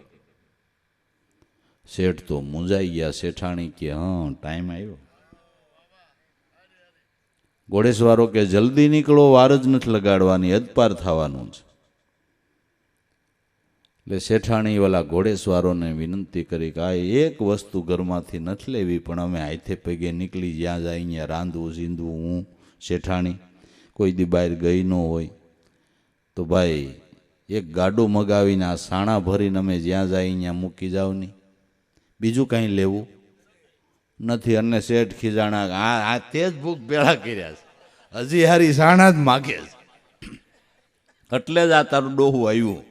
શેઠ તો મૂંઝાઈ ગયા. શેઠાણી કે હા ટાઈમ આવ્યો. ઘોડેસવારો કે જલ્દી નીકળો, વાર જ નથી લગાડવાની, હદપાર થવાનું છે. એટલે શેઠાણી વાલા ઘોડેસવારોને વિનંતી કરી કે આ એક વસ્તુ ઘરમાંથી નથી લેવી, પણ અમે હાથે પગે નીકળી જ્યાં જાય અહીંયા રાંધવું ઝીંધવું હું શેઠાણી કોઈ દી બહાર ગઈ ન હોય તો ભાઈ એક ગાડું મગાવીને આ સાણા ભરીને અમે જ્યાં જાય અહીંયા મૂકી જાવ નહીં, બીજું કાંઈ લેવું નથી. અને શેઠ ખીજાણા આ તે જ ભૂખ ભેળા કર્યા છે, હજી હારી સાણા જ માગે છે, એટલે જ આ તારું ડોહું આવ્યું.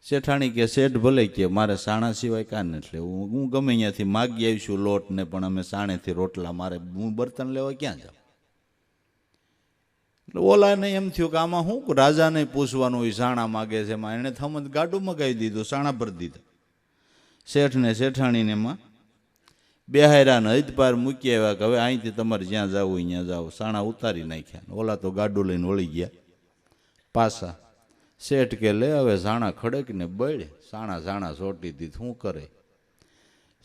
શેઠાણી કે શેઠ ભલે કે મારે સાણા સિવાય કાંઈ નથી લેવું, હું ગમે અહીંયાથી માગી આવીશું લોટ ને, પણ અમે સાણેથી રોટલા, મારે હું બર્તન લેવા ક્યાં જાઉં. એટલે ઓલાને એમ થયું કે આમાં શું રાજાને પૂછવાનું હોય, સાણા માગે છે, એમાં એણે થમત ગાડું મગાવી દીધું, સાણા ભરી દીધા. શેઠ ને શેઠાણીને એમાં બેહાયરાને હદપાર મૂકી આવ્યા કે હવે અહીંથી તમારે જ્યાં જવું અહીંયા જાઓ. સાણા ઉતારી નાખ્યા, ઓલા તો ગાડું લઈને વળી ગયા પાછા. શેઠ કે લે હવે સાણા ખડકને બળે, સાણા સોટી દીધ, શું કરે.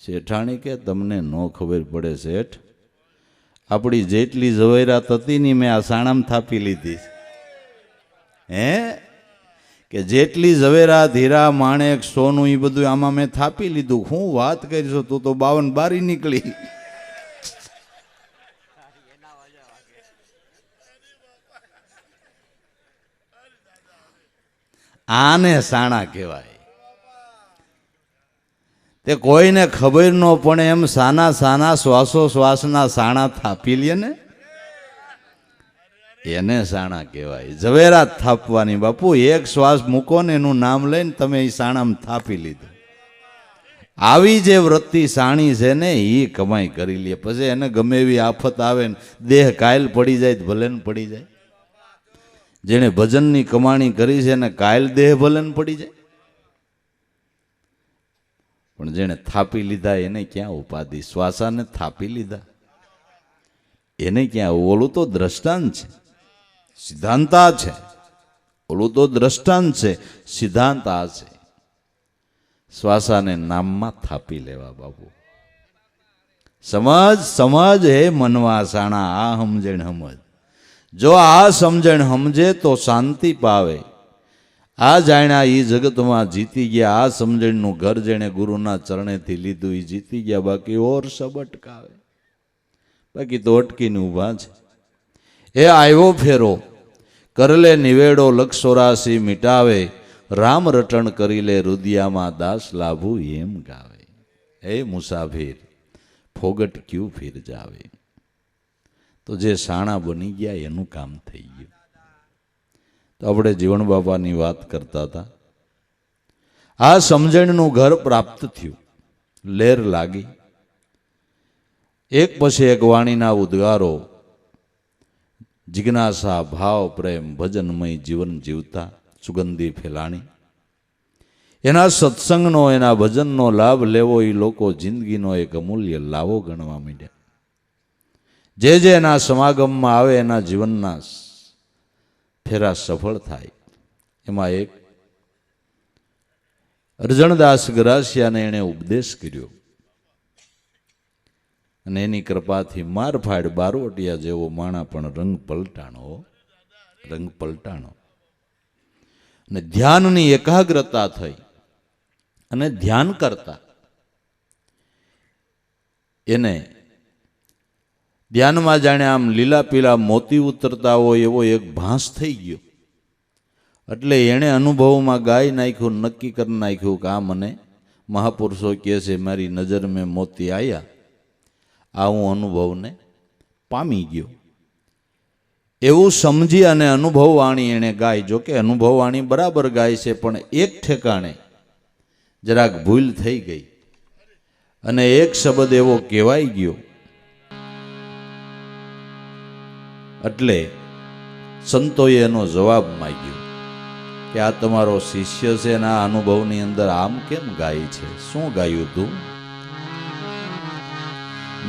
શેઠાણી કે તમને ન ખબર પડે શેઠ, આપણી જેટલી ઝવેરાત હતી ને મેં આ સાણામાં થાપી લીધી. હે કે જેટલી ઝવેરાત હીરા માણેક સોનું એ બધું આમાં મેં થાપી લીધું. હું વાત કરીશું, તું તો 52 બારી નીકળી. આને સાણા કહેવાય. તે કોઈને ખબર ન પડે એમ સાના સાના શ્વાસો શ્વાસના સાણા થાપી લે ને, એને સાણા કહેવાય. ઝવેરાત થાપવાની બાપુ, એક શ્વાસ મૂકો ને એનું નામ લઈને તમે એ સાણામાં થાપી લીધું. આવી જે વૃત્તિ સાણી છે ને એ કમાઈ કરી લે, પછી એને ગમે એવી આફત આવે ને દેહ કાયલ પડી જાય તો ભલે ને પડી જાય. જેણે ભજનની કમાણી કરી છે ને કાયલ દેહ ભલે ને પડી જાય, પણ જેણે થાપી લીધા એને ક્યાં ઉપાધિ. શ્વાસાને થાપી લીધા એને ક્યાં. ઓલું તો દ્રષ્ટાંત છે, સિદ્ધાંત આ છે. ઓલું તો દ્રષ્ટાંત છે, સિદ્ધાંત આ છે. શ્વાસાને નામમાં થાપી લેવા બાપુ. સમજ સમજ હે મનવા સાણા, આ સમજણ સમજ. જો આ સમજણ સમજે તો શાંતિ પાવે. આ જાણ્યા એ જગતમાં જીતી ગયા. આ સમજણનું ઘર જેણે ગુરુના ચરણેથી લીધું એ જીતી ગયા. બાકી ઓર સબ અટકાવે, બાકી તો અટકીને ઊભા છે. એ આવ્યો ફેરો કરલે નિવેડો, લક્ષ 84 મિટાવે. રામ રટણ કરી લે રુદિયામાં, દાસ લાભુ એમ ગાવે. હે મુસાફિર ફોગટ ક્યુ ફિર જાવે. તો જે સાણા બની ગયા એનું કામ થઈ ગયું. તો આપણે જીવણ બાપાની વાત કરતા હતા. આ સમજણનું ઘર પ્રાપ્ત થયું, લહેર લાગી. એક પછી એક વાણીના ઉદ્ગારો, જિજ્ઞાસા ભાવ પ્રેમ ભજનમય જીવન જીવતા સુગંધી ફેલાણી. એના સત્સંગનો એના ભજનનો લાભ લેવો એ લોકો જિંદગીનો એક અમૂલ્ય લાવો ગણવા માંડ્યા. જે એના સમાગમમાં આવે એના જીવનના ફેરા સફળ થાય. એમાં એક અરજણદાસ ગરાસિયાને એણે ઉપદેશ કર્યો અને એની કૃપાથી મારફાડ બારોટિયા જેવો માણા પણ રંગ પલટાણો અને ધ્યાનની એકાગ્રતા થઈ. અને ધ્યાન કરતા એને ધ્યાનમાં જાણે આમ લીલા પીલા મોતી ઉતરતા હોય એવો એક ભાસ થઈ ગયો. એટલે એણે અનુભવમાં ગાઈ નાખ્યું, નક્કી કરી નાખ્યું કે આ મને મહાપુરુષો કહે છે મારી નજર મેં મોતી આવ્યા, આ હું અનુભવને પામી ગયો. એવું સમજી અને અનુભવવાણી એણે ગાય. જો કે અનુભવવાણી બરાબર ગાય છે, પણ એક ઠેકાણે જરાક ભૂલ થઈ ગઈ અને એક શબ્દ એવો કહેવાઈ ગયો. એટલે સંતોએ એનો જવાબ માંગ્યો કે આ તમારો શિષ્ય છે ને આ અનુભવની અંદર આમ કેમ ગાય છે? શું ગાયું તું?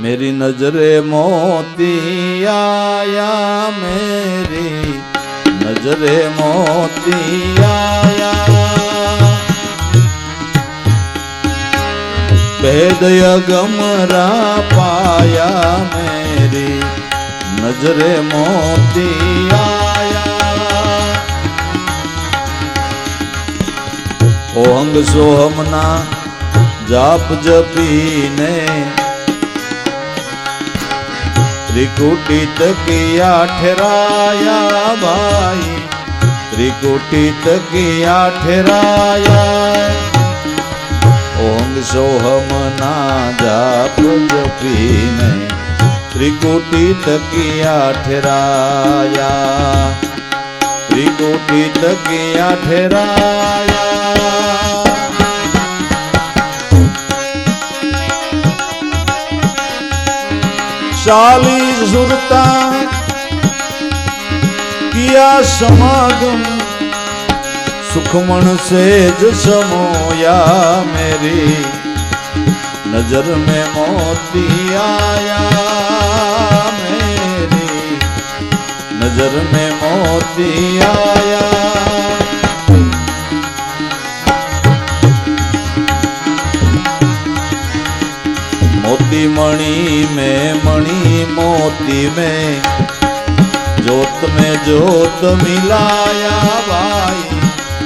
मेरी नजरे मोती आया, मेरी नजरे मोती आया, भेद अगमरा पाया, मेरी नजरे मोती आया, ઓહંગ સોહમના જાપ જપીને ત્રિકુટી તકિયા ઠેરાયા ભાઈ, ત્રિકુટી તકિયા ઠેરાયા. ઓંગ સોહમના જાપ જપીને ત્રિકુટી તકિયા ઠેરાયા, ત્રિકુટી તકિયા ઠેરાયા. चालीस सुरता किया समागम, सुखमण सेज समोया मेरी नजर में मोती आया, मेरी नजर में मोती आया. मोती मणि मोती में जोत में जोत मिलाया भाई,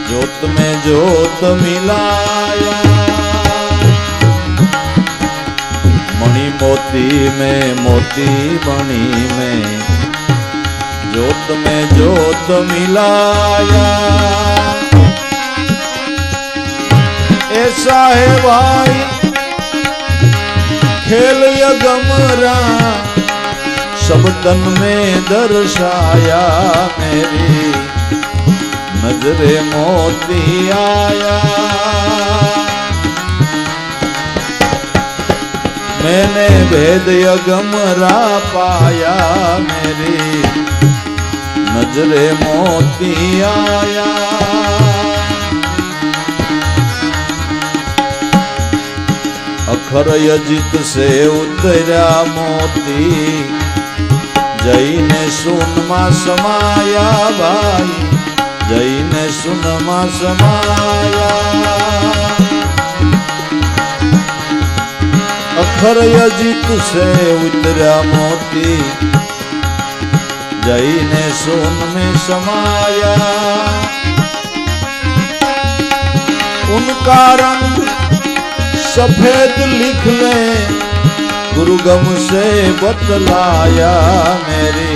जोत में जोत मिलाया. मणि मोती में मोती मणि में जोत में जोत मिलाया. ऐसा है भाई खेल यगमरा सब तन में दर्शाया, मेरी नजरे मोती आया. मैंने भेद यगमरा पाया, मेरी नजरे मोती आया. अखर यजित से उतरा मोती, जैने सुनमा समाया भाई, जैने सुनमा समाया. अखर यजित से उतरा मोती, जैने सुन में समाया. उनका रंग सफेद लिख ले गुरुगम से बतलाया, मेरी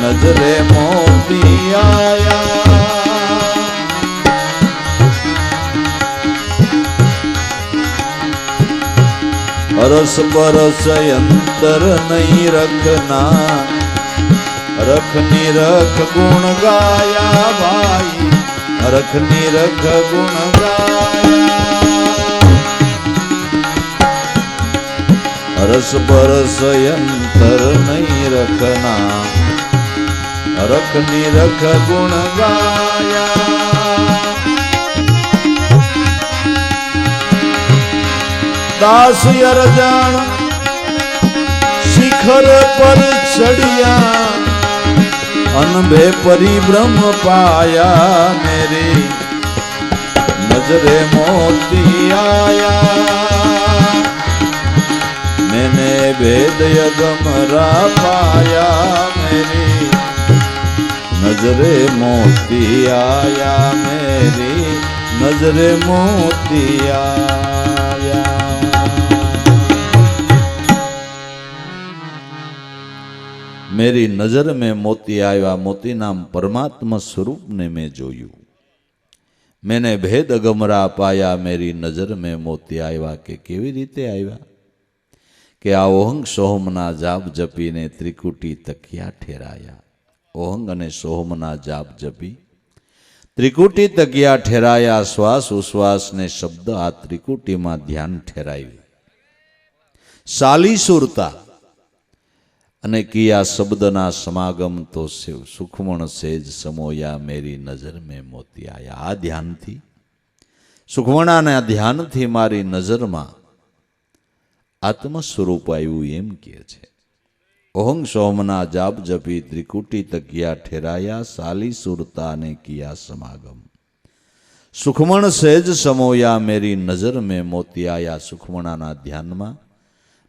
नजरे मोती आया. अरस परस अंतर नहीं रखना, रख निरख गुण गाया भाई, रख निरख गुण गाया. रस बरस अंतर नहीं रखना, रख निरख गुण गाया. दास अरजान शिखर पर चढ़िया, अनभे परिब्रह्म पाया, मेरी नजरे मोती आया. मैंने भेद यगमरा पाया, मेरी नजरे मोती आया, मेरी नजरे मोती आया. मेरी नजर में मोती आया, मोती नाम परमात्मा स्वरूप ने मैं जोयू. मैंने भेद अगमरा पाया, मेरी नजर में मोती आया. के केवी रीते आया કે આ ઓહંગ સોહમના જાપ જપીને ત્રિકુટી તકિયા ઠેરાયા. ઓહંગ અને સોહમના જાપ જપી ત્રિકુટી તકિયા ઠેરાયા. શ્વાસ ઉશ્વાસને શબ્દ આ ત્રિકુટીમાં ધ્યાન ઠેરાયું. સાલી સુરતા અને કિયા શબ્દના સમાગમ તો સુખમણ સેજ સમોયા, મેરી નજર મેં મોતી આયા. આ ધ્યાનથી સુખમણાના ધ્યાનથી મારી નજરમાં આત્મ સ્વરૂપ આવ્યું એમ કહે છે. ઓહંગ સોમના જાપ જપી ત્રિકુટી તકિયા ઠેરાયા. સાલી સુરતા ને કિયા સમાગમ, સુખમણ સેજ સમોયા, મેરી નજર મેં મોતી આયા. સુખમણાના ધ્યાનમાં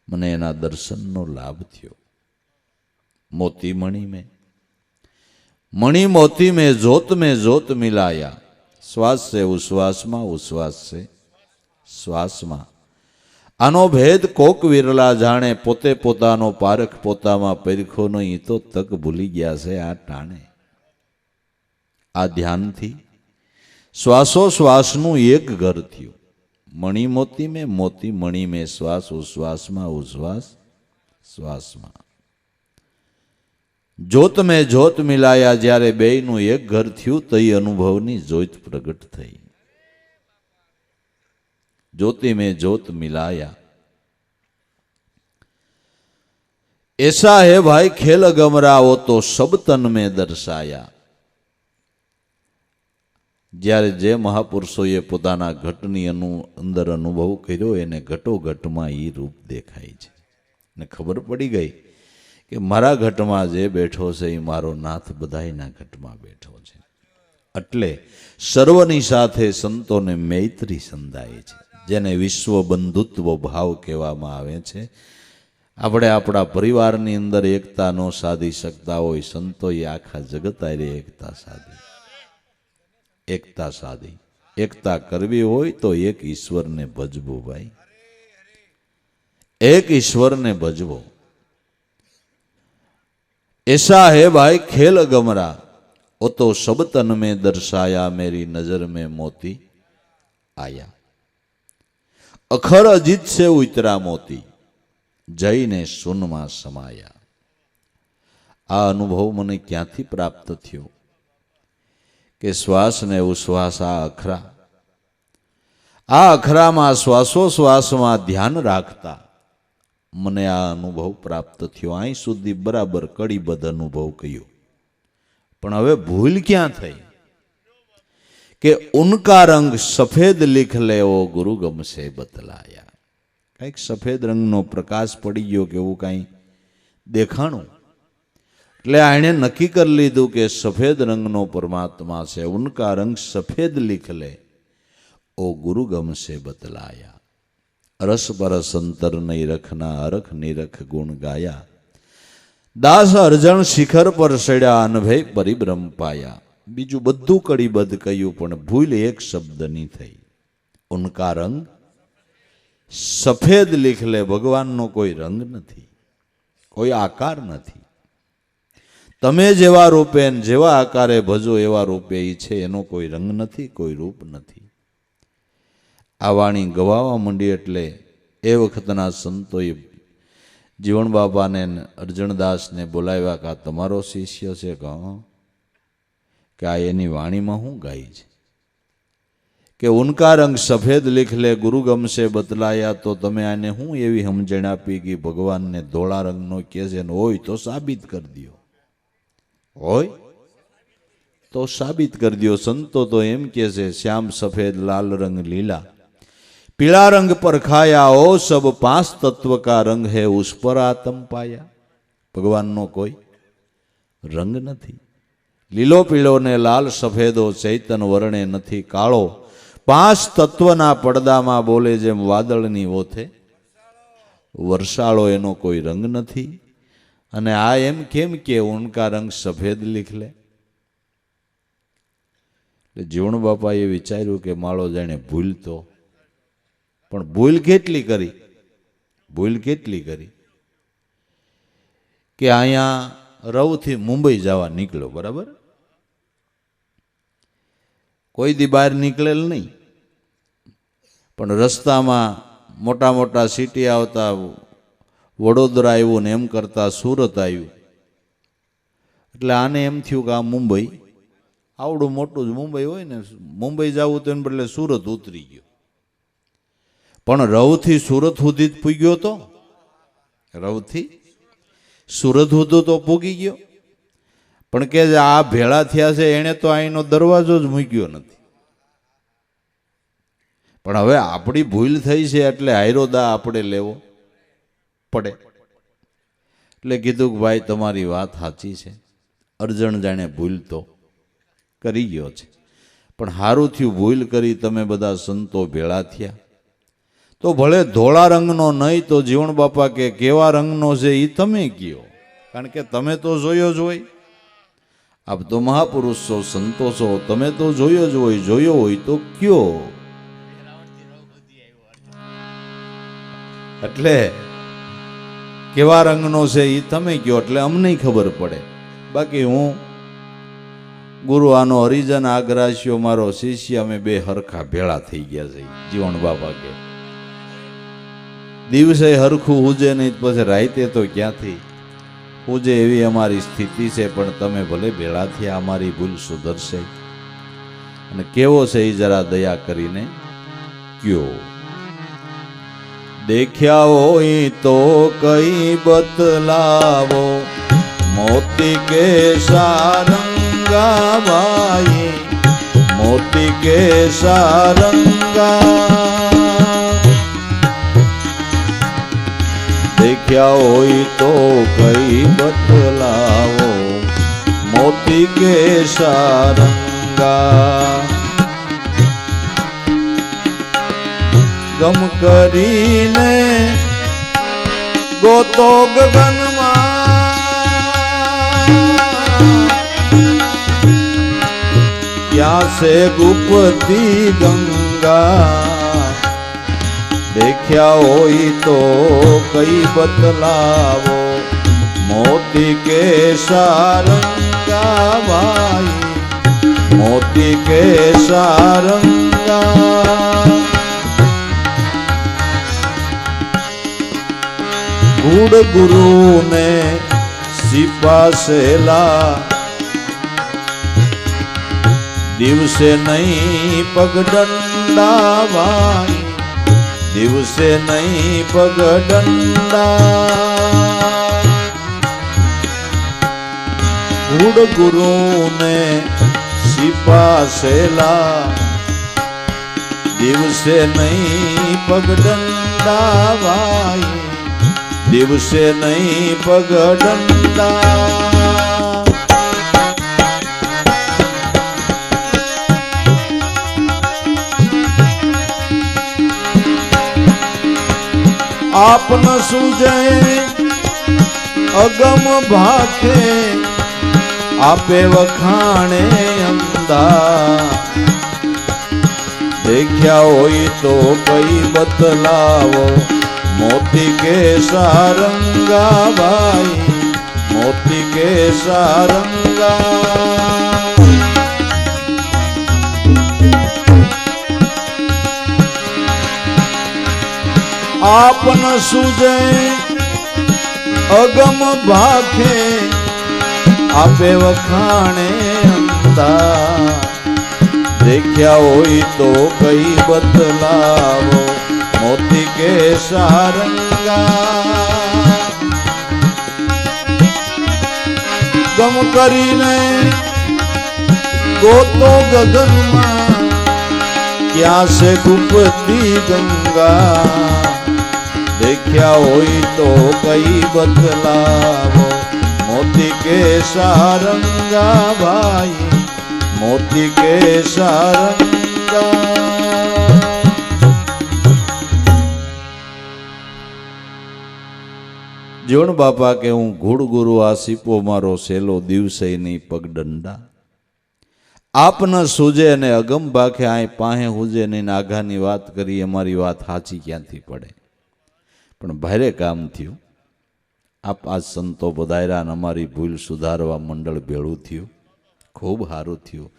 મને એના દર્શનનો લાભ થયો. मोती मणि में जोत मिलाया. શ્વાસ છે ઉશ્વાસમાં, ઉશ્વાસ છે શ્વાસમાં. આનો ભેદ કોક વિરલા જાણે, પોતે પોતાનો પારખ પોતામાં પરખો નહીં તો તક ભૂલી ગયા છે આ ટાણે. આ ધ્યાનથી શ્વાસોશ્વાસનું એક ઘર થયું. મણી મોતી મેં, મોતી મણી મેં, શ્વાસ ઉશ્વાસમાં, ઉશ્વાસ શ્વાસમાં. જોત મેં જોત મિલાયા, જ્યારે બેયનું એક ઘર થયું તઈ અનુભવની જોત પ્રગટ થઈ. ज्योति में ज्योत मिलाया, ऐसा है भाई खेल गमरा, वो तो सब तन में दर्शाया. જ્યારે જે મહાપુરુષોએ પોતાના ઘટની અંદર અનુભવ કર્યો એને ઘટોઘટમાં એ રૂપ દેખાય છે. ને ખબર પડી ગઈ કે મારા ઘટમાં જે બેઠો છે એ મારો નાથ બધાયના ઘટમાં બેઠો છે. એટલે સર્વની સાથે સંતોને મૈત્રી સંધાય છે, જેને વિશ્વ બંધુત્વ ભાવ કહેવામાં આવે છે. આપણે આપણા પરિવારની અંદર એકતા ન સાધી શકતા હોય, સંતોએ આખા જગત આરે એકતા સાધી. એકતા સાધી. એકતા કરવી હોય તો એક ઈશ્વરને ભજવો ભાઈ, એક ઈશ્વરને ભજવો. ऐसा है भाई खेल गमरा, वो तो सब तन में दर्शाया, मेरी नजर में मोती आया. अखर अजित से उतरा मोती, જઈને શૂન્યમાં સમાયા. આ અનુભવ મને ક્યાંથી પ્રાપ્ત થયો કે શ્વાસ ને ઉશ્વાસ, આ અખરામાં શ્વાસોશ્વાસમાં ધ્યાન રાખતા મને આ અનુભવ પ્રાપ્ત થયો. અહીં સુધી બરાબર કડીબદ્ધ અનુભવ કર્યો, પણ હવે ભૂલ ક્યાં થઈ કે ઉનકા રંગ સફેદ લીખ લે ઓ ગુરુ ગમશે બતલાયા. કંઈક સફેદ રંગનો પ્રકાશ પડી ગયો કે એવું કાંઈ દેખાણું. એટલે એણે નક્કી કરી લીધું કે સફેદ રંગનો પરમાત્મા છે. ઉનકા રંગ સફેદ લીખ લે ઓ ગુરુ ગમશે બતલાયા. રસ પરસ અંતર નહીં રખના, અરખ નિરખ ગુણ ગાયા. દાસ અર્જણ શિખર પર સડ્યા, અનભય પરિભ્રમ પાયા. બીજું બધું કડીબદ્ધ કહ્યું, પણ ભૂલ એક શબ્દની થઈ. ઉનકા રંગ સફેદ લીખ લે. ભગવાનનો કોઈ રંગ નથી, કોઈ આકાર નથી. તમે જેવા રૂપે જેવા આકારે ભજો એવા રૂપે ઈ છે, એનો કોઈ રંગ નથી, કોઈ રૂપ નથી. આ વાણી ગવાવા માંડી એટલે એ વખતના સંતોએ જીવણ બાપાને અર્જણદાસને બોલાવ્યા કે આ તમારો શિષ્ય છે કે આ એની વાણીમાં હું ગાય છે કે ઉનકા રંગ સફેદ લીખ લે ગુરુ ગમશે બતલાયા. તો તમે આને હું એવી સમજણ આપી કે ભગવાનને ધોળા રંગનો કે છે, હોય તો સાબિત કરી દો, હોય તો સાબિત કરી દો. સંતો તો એમ કે છે શ્યામ સફેદ લાલ રંગ લીલા, पीला रंग पर खाया, ओ सब 5 तत्व का रंग है, उस पर आत्म पाया. भगवान नो कोई रंग नहीं. લીલો પીળો ને લાલ સફેદો ચૈતન વર્ણે નથી કાળો. 5 તત્વના પડદામાં બોલે જેમ વાદળની ઓથે વર્ષાળો, એનો કોઈ રંગ નથી. અને આ એમ કેમ કે ઉનકા રંગ સફેદ લીખ લે. જીવણ બાપાએ વિચાર્યું કે માળો જાણે ભૂલ તો, પણ ભૂલ કેટલી કરી, ભૂલ કેટલી કરી કે અહીંયા રવથી મુંબઈ જવા નીકળ્યો, બરાબર? કોઈ દી બહાર નીકળેલ નહીં, પણ રસ્તામાં મોટા મોટા સિટી આવતા વડોદરા આવ્યું ને એમ કરતા સુરત આવ્યું. એટલે આને એમ થયું કે આ મુંબઈ આવડું મોટું જ મુંબઈ હોય ને, મુંબઈ જવું તો એને બદલે સુરત ઉતરી ગયો. પણ રવથી સુરત સુધી જ પૂગ્યો તો, રવથી સુરત સુધી તો પૂગી ગયો, પણ કે આ ભેળા થયા છે એણે તો અહીંનો દરવાજો જ મૂક્યો નથી. પણ હવે આપણી ભૂલ થઈ છે એટલે હાયરોદા આપણે લેવો પડે. એટલે કીધું કે ભાઈ તમારી વાત સાચી છે, અર્જણ જાણે ભૂલ તો કરી ગયો છે, પણ સારું થયું ભૂલ કરી, તમે બધા સંતો ભેળા થયા. તો ભલે ધોળા રંગનો નહીં તો જીવણ બાપા કે કેવા રંગનો છે એ તમે કયો, કારણ કે તમે તો જોયો જ હોય. આપ તો મહાપુરુષ છો, સંતો છો, તમે તો જોયો જ હોય, જોયો હોય તો કયો. એટલે કેવા રંગનો છે એ તમે કયો એટલે અમને ખબર પડે. બાકી હું ગુરુ આનો હરિજન આગ્રાસ્યો મારો શિષ્ય, અમે બે હરખા ભેળા થઈ ગયા છે. જીવણ બાપા કે દિવસે હરખું હુજે નહીં પછી રાતે તો ક્યાંથી હુજે એવી અમારી સ્થિતિ છે. પણ તમે ભલે ભેળા થયા, અમારી ભૂલ સુધરશે. અને કેવો છે એ જરા દયા કરીને કયો. દેખ્યા હોય તો કઈ બતલાવો, મોતી કે સારંગા ભાઈ, મોતી કે સારંગા. દેખ્યા હોય તો કઈ બતલાવો, મોતી કે સારંગા. ગમ કરીને ગોતો ગગનમાં, ક્યાં સે ગુપતી ગંગા. દેખ્યા હોય તો કઈ બતલાવો, મોતી કે સારંગા ભાઈ, મોતી કે સારંગા. ગુડ ગુરુ ને સિપાસેલા, દિવસે નહીં પગદંડા ભાઈ, દિવસે નહીં પગદંડા. ગુડ ગુરુ ને સિપાસેલા, દિવસે નહીં પગદંડા ભાઈ, દિવસે નહીં પગદંડા. આપન સુજે અગમ ભાખે, આપે વખાણે અંદા. દેખ્યા હોય તો કઈ બતલાવો, મોતી કે સારંગા ભાઈ, મોતી કે સારંગા. આપન સુજે અગમ ભાખે, આપે વખાણે અંતા. દેખ્યા હોય તો કઈ બદલાવો, મોતી કે સારંગા. ગમ કરીને ગોતો ગગનમાં, ક્યાં સે ગુપતી ગંગા. દેખ્યા હોય તો કઈ બદલાવો, મોતી કે સારંગા ભાઈ, મોતી કે સારંગા. જીવણ બાપા કે હું ઘૂડ ગુરુ આ સીપો મારો સેલો, દિવસે નહીં પગદંડા. આપ ન સૂજે અને અગમ ભાખે આય પાહે હુજે નહીં. આઘાની વાત કરી, અમારી વાત સાચી ક્યાંથી પડે. પણ ભારે કામ થયું. આપ આ સંતો બધાયરા અને અમારી ભૂલ સુધારવા મંડળ ભેળું થયું, ખૂબ સારું થયું.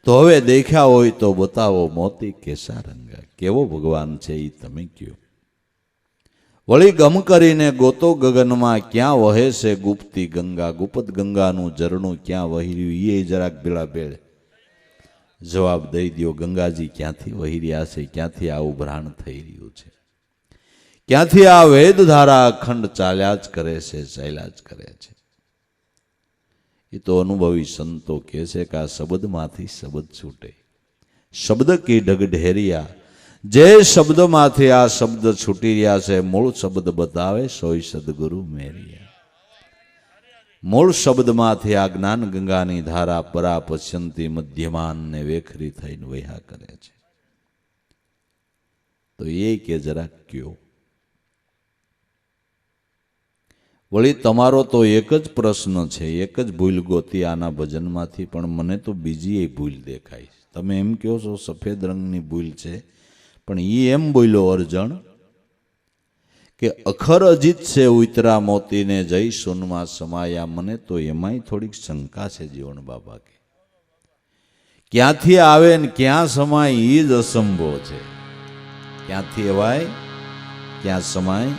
તો હવે દેખ્યા હોય તો બતાવો, મોતી કે સારંગા. કેવો ભગવાન છે એ તમે કહો. વળી ગમ કરીને ગોતો ગગનમાં, ક્યાં વહે છે ગુપ્તી ગંગા. ગુપ્ત ગંગાનું ઝરણું ક્યાં વહી રહ્યું એ જરાક ભેળા ભેળ જવાબ દઈ દો. ગંગાજી ક્યાંથી વહી રહ્યા છે, ક્યાંથી આ ઉભરાણ થઈ રહ્યું છે, ક્યાંથી આ વેદ ધારા અખંડ ચાલ્યા જ કરે છે, ચાલ્યા જ કરે છે. એ તો અનુભવી સંતો કહે છે કે આ શબ્દમાંથી શબ્દ છૂટે. શબ્દ કી ઢગ ઢેરિયા, જે શબ્દમાંથી આ શબ્દ છૂટી રહ્યા છે, મૂળ શબ્દ બતાવે સોય સદગુરુ મેરિયા. મૂળ શબ્દમાંથી આ જ્ઞાન ગંગાની ધારા પરા પશ્યંતી મધ્યમાનને વેખરી થઈને વહ્યા કરે છે. તો એ કે જરા કયો. વળી તમારો તો એક જ પ્રશ્ન છે, એક જ ભૂલ ગોતી આના ભજનમાંથી, પણ મને તો બીજી એ ભૂલ દેખાય. તમે એમ કહો છો સફેદ રંગની ભૂલ છે, પણ એ એમ બોલ્યો અર્જણ કે અખર અજીત છે ઉતરા મોતીને જય સોનમાં સમાયા. મને તો એમાંય થોડીક શંકા છે જીવણ બાબા કે ક્યાંથી આવે ને ક્યાં સમાય એ જ અસંભવ છે. ક્યાંથી અવાય ક્યાં સમાય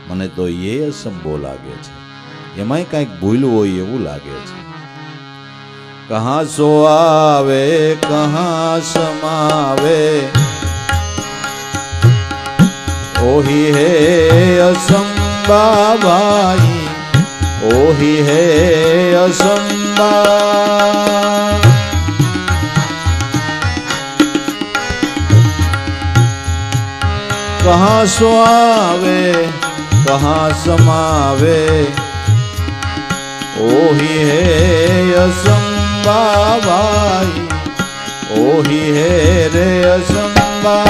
મને તો એ અસંભવ લાગે છે. એમાંય કાંઈક ભૂલ હોય એવું લાગે છે. કહા સો આવે કહા સમાવે ઓહી હે અસંબા ભાઈ ઓહી હે અસંબા. કહા સો આવે કહા સમાવે ઓહી હે અસંબા ભાઈ ઓહી હે રે અસંબા.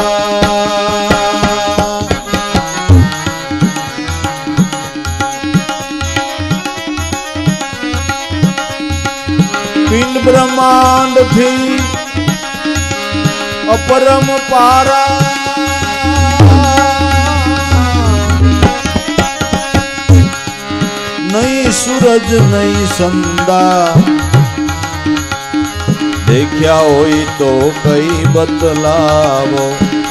પિંડ બ્રહ્માંડ થી અપરમ પારા નહીં સૂરજ નહીં સંદા દેખ્યા હોય તો કઈ બતલાવો.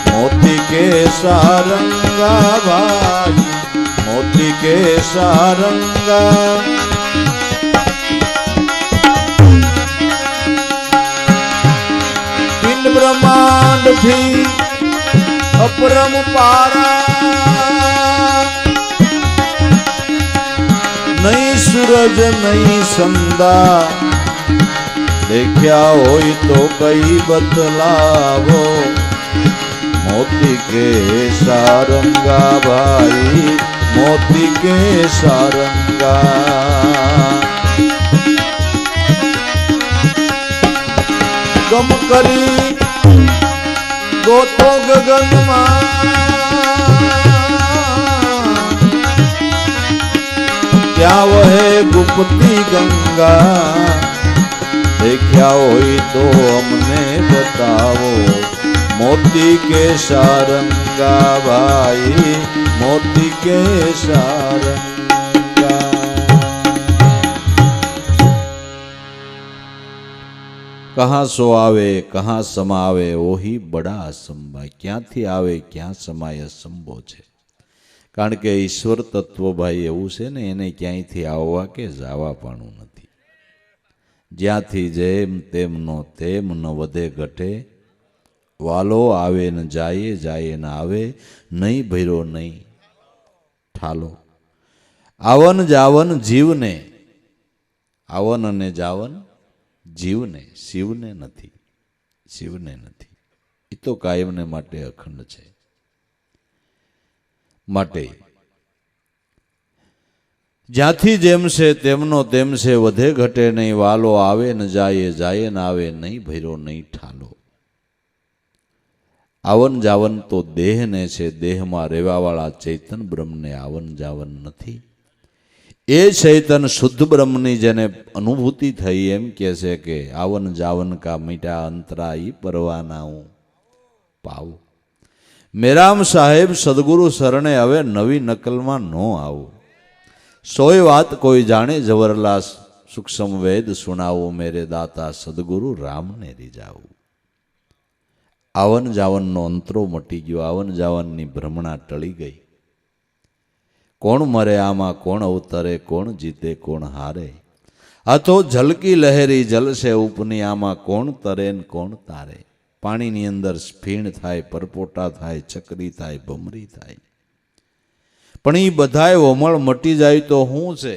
મોતી કે સારંગા ભાઈ મોતી કે સારંગા. પિંડ બ્રહ્માંડ થી અપરમ પારા નહીં સૂરજ નહીં સંદા દેખ્યા હોય તો કઈ બતલાવો. મોતી કે સારંગા ભાઈ મોતી કે સારંગા. ગમ કરી ગોતો ગગનમાં ત્યાં વહે ગુપ્તી ગંગા દેખ્યા હોય તો અમને બતાવો. મોતી કે સારંગા ભાઈ મોતી કે સારંગા. કહા સો આવે કહા સમાવે ઓહી બડા અસંભા. ક્યાંથી આવે ક્યાં સમાય અસંભવ છે. કારણ કે ઈશ્વર તત્વ ભાઈ એવું છે ને એને ક્યાંયથી આવવા કે જવા પાણું નથી. જ્યાંથી જેમ તેમનો તેમ ન વધે ઘટે. વાલો આવે ને જાય જાય ને આવે નહીં ભર્યો નહીં ઠાલો. આવન જાવન જીવને આવન અને જાવન જીવને શિવને નથી શિવને નથી. એ તો કાયમને માટે અખંડ છે. માટે જ્યાંથી જેમ છે તેમનો તેમ છે વધે ઘટે નહીં. વાલો આવે ને જાય જાય ને આવે નહીં ભર્યો નહીં ઠાલો. આવન જાવન તો દેહને છે. દેહમાં રહેવાવાળા ચૈતન બ્રહ્મને આવન જાવન નથી. એ ચૈતન શુદ્ધ બ્રહ્મની જેને અનુભૂતિ થઈ એમ કહે છે કે આવન જાવન કા મીઠા અંતરા ઈ પરવાના હું પાઉં. મેરામ સાહેબ સદગુરુ શરણે હવે નવી નકલમાં ન આવું. સોય વાત કોઈ જાણે જવરલા સૂક્ષ્મ વેદ સુણાવું. મેરે દાતા સદગુરુ રામને રીજાવું. આવન જાવનનો અંતરો મટી ગયો. આવન જાવનની ભ્રમણા ટળી ગઈ. કોણ મરે આમાં કોણ અવતરે કોણ જીતે કોણ હારે. આ તો ઝલકી લહેરી જલશે ઉપની આમાં કોણ તરે ને કોણ તારે. પાણીની અંદર સ્ફીણ થાય પરપોટા થાય ચકરી થાય ભમરી થાય. પણ એ બધાય વમળ મટી જાય તો શું છે.